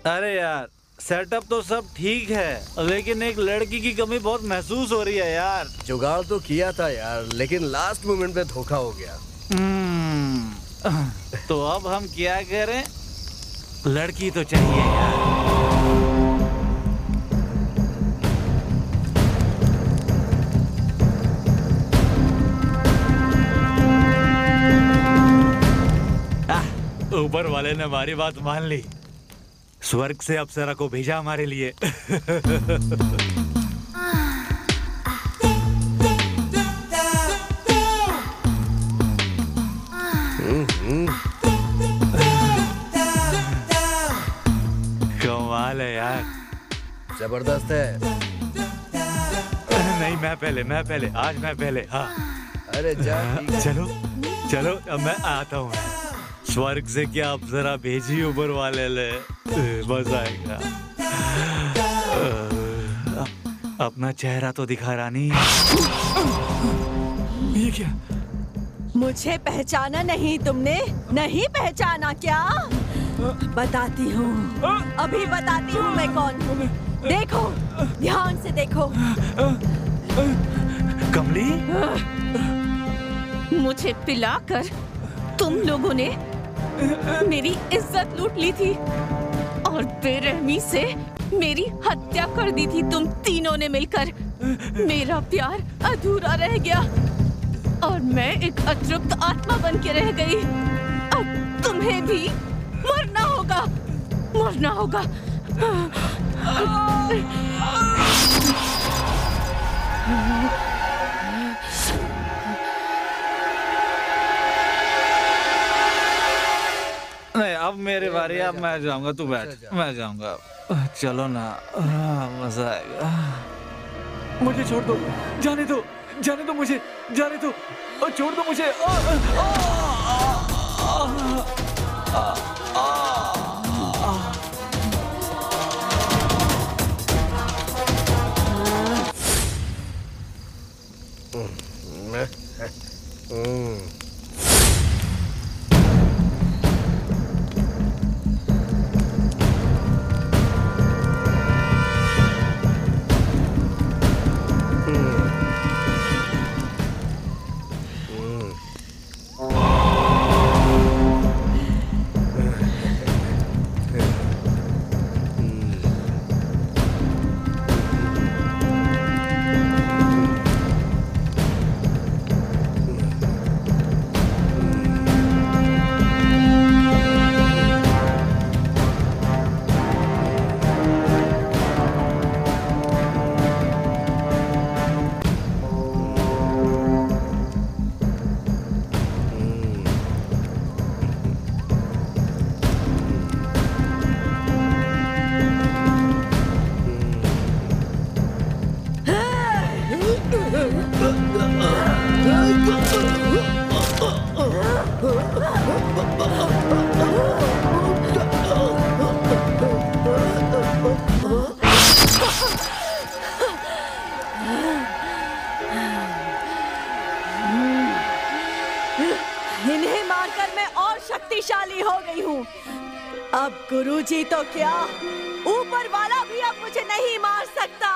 अरे यार, सेटअप तो सब ठीक है, लेकिन एक लड़की की कमी बहुत महसूस हो रही है यार। जुगाड़ तो किया था यार, लेकिन लास्ट मोमेंट पे धोखा हो गया। तो अब हम क्या करें? लड़की तो चाहिए यार। ऊपर वाले ने हमारी बात मान ली, स्वर्ग से अप्सरा को भेजा हमारे लिए। कमाल है यार, जबरदस्त है। नहीं, मैं पहले, आज मैं पहले। हाँ, अरे जा, चलो चलो, अब मैं आता हूँ। स्वर्ग से क्या अप्सरा भेजी ऊपर वाले ले, मजा आएगा। अपना चेहरा तो दिखा रानी। ये क्या? मुझे पहचाना नहीं तुमने? नहीं पहचाना क्या? बताती हूँ, अभी बताती हूँ मैं कौन हूँ। देखो, ध्यान से देखो। कमली, मुझे पिलाकर तुम लोगों ने मेरी इज्जत लूट ली थी और बेरहमी से मेरी हत्या कर दी थी। तुम तीनों ने मिलकर मेरा प्यार अधूरा रह गया और मैं एक अतृप्त आत्मा बन के रह गई। अब तुम्हें भी मरना होगा, मरना होगा। नहीं, अब मेरे बारी, अब मैं जाऊंगा। तू बैठ, मैं जाऊंगा। चलो ना, मजा आएगा। मुझे छोड़ दो, जाने दो, जाने दो मुझे, जाने दो, छोड़ दो मुझे। इन्हें मारकर मैं और शक्तिशाली हो गई हूँ। अब गुरुजी तो क्या, ऊपर वाला भी अब मुझे नहीं मार सकता।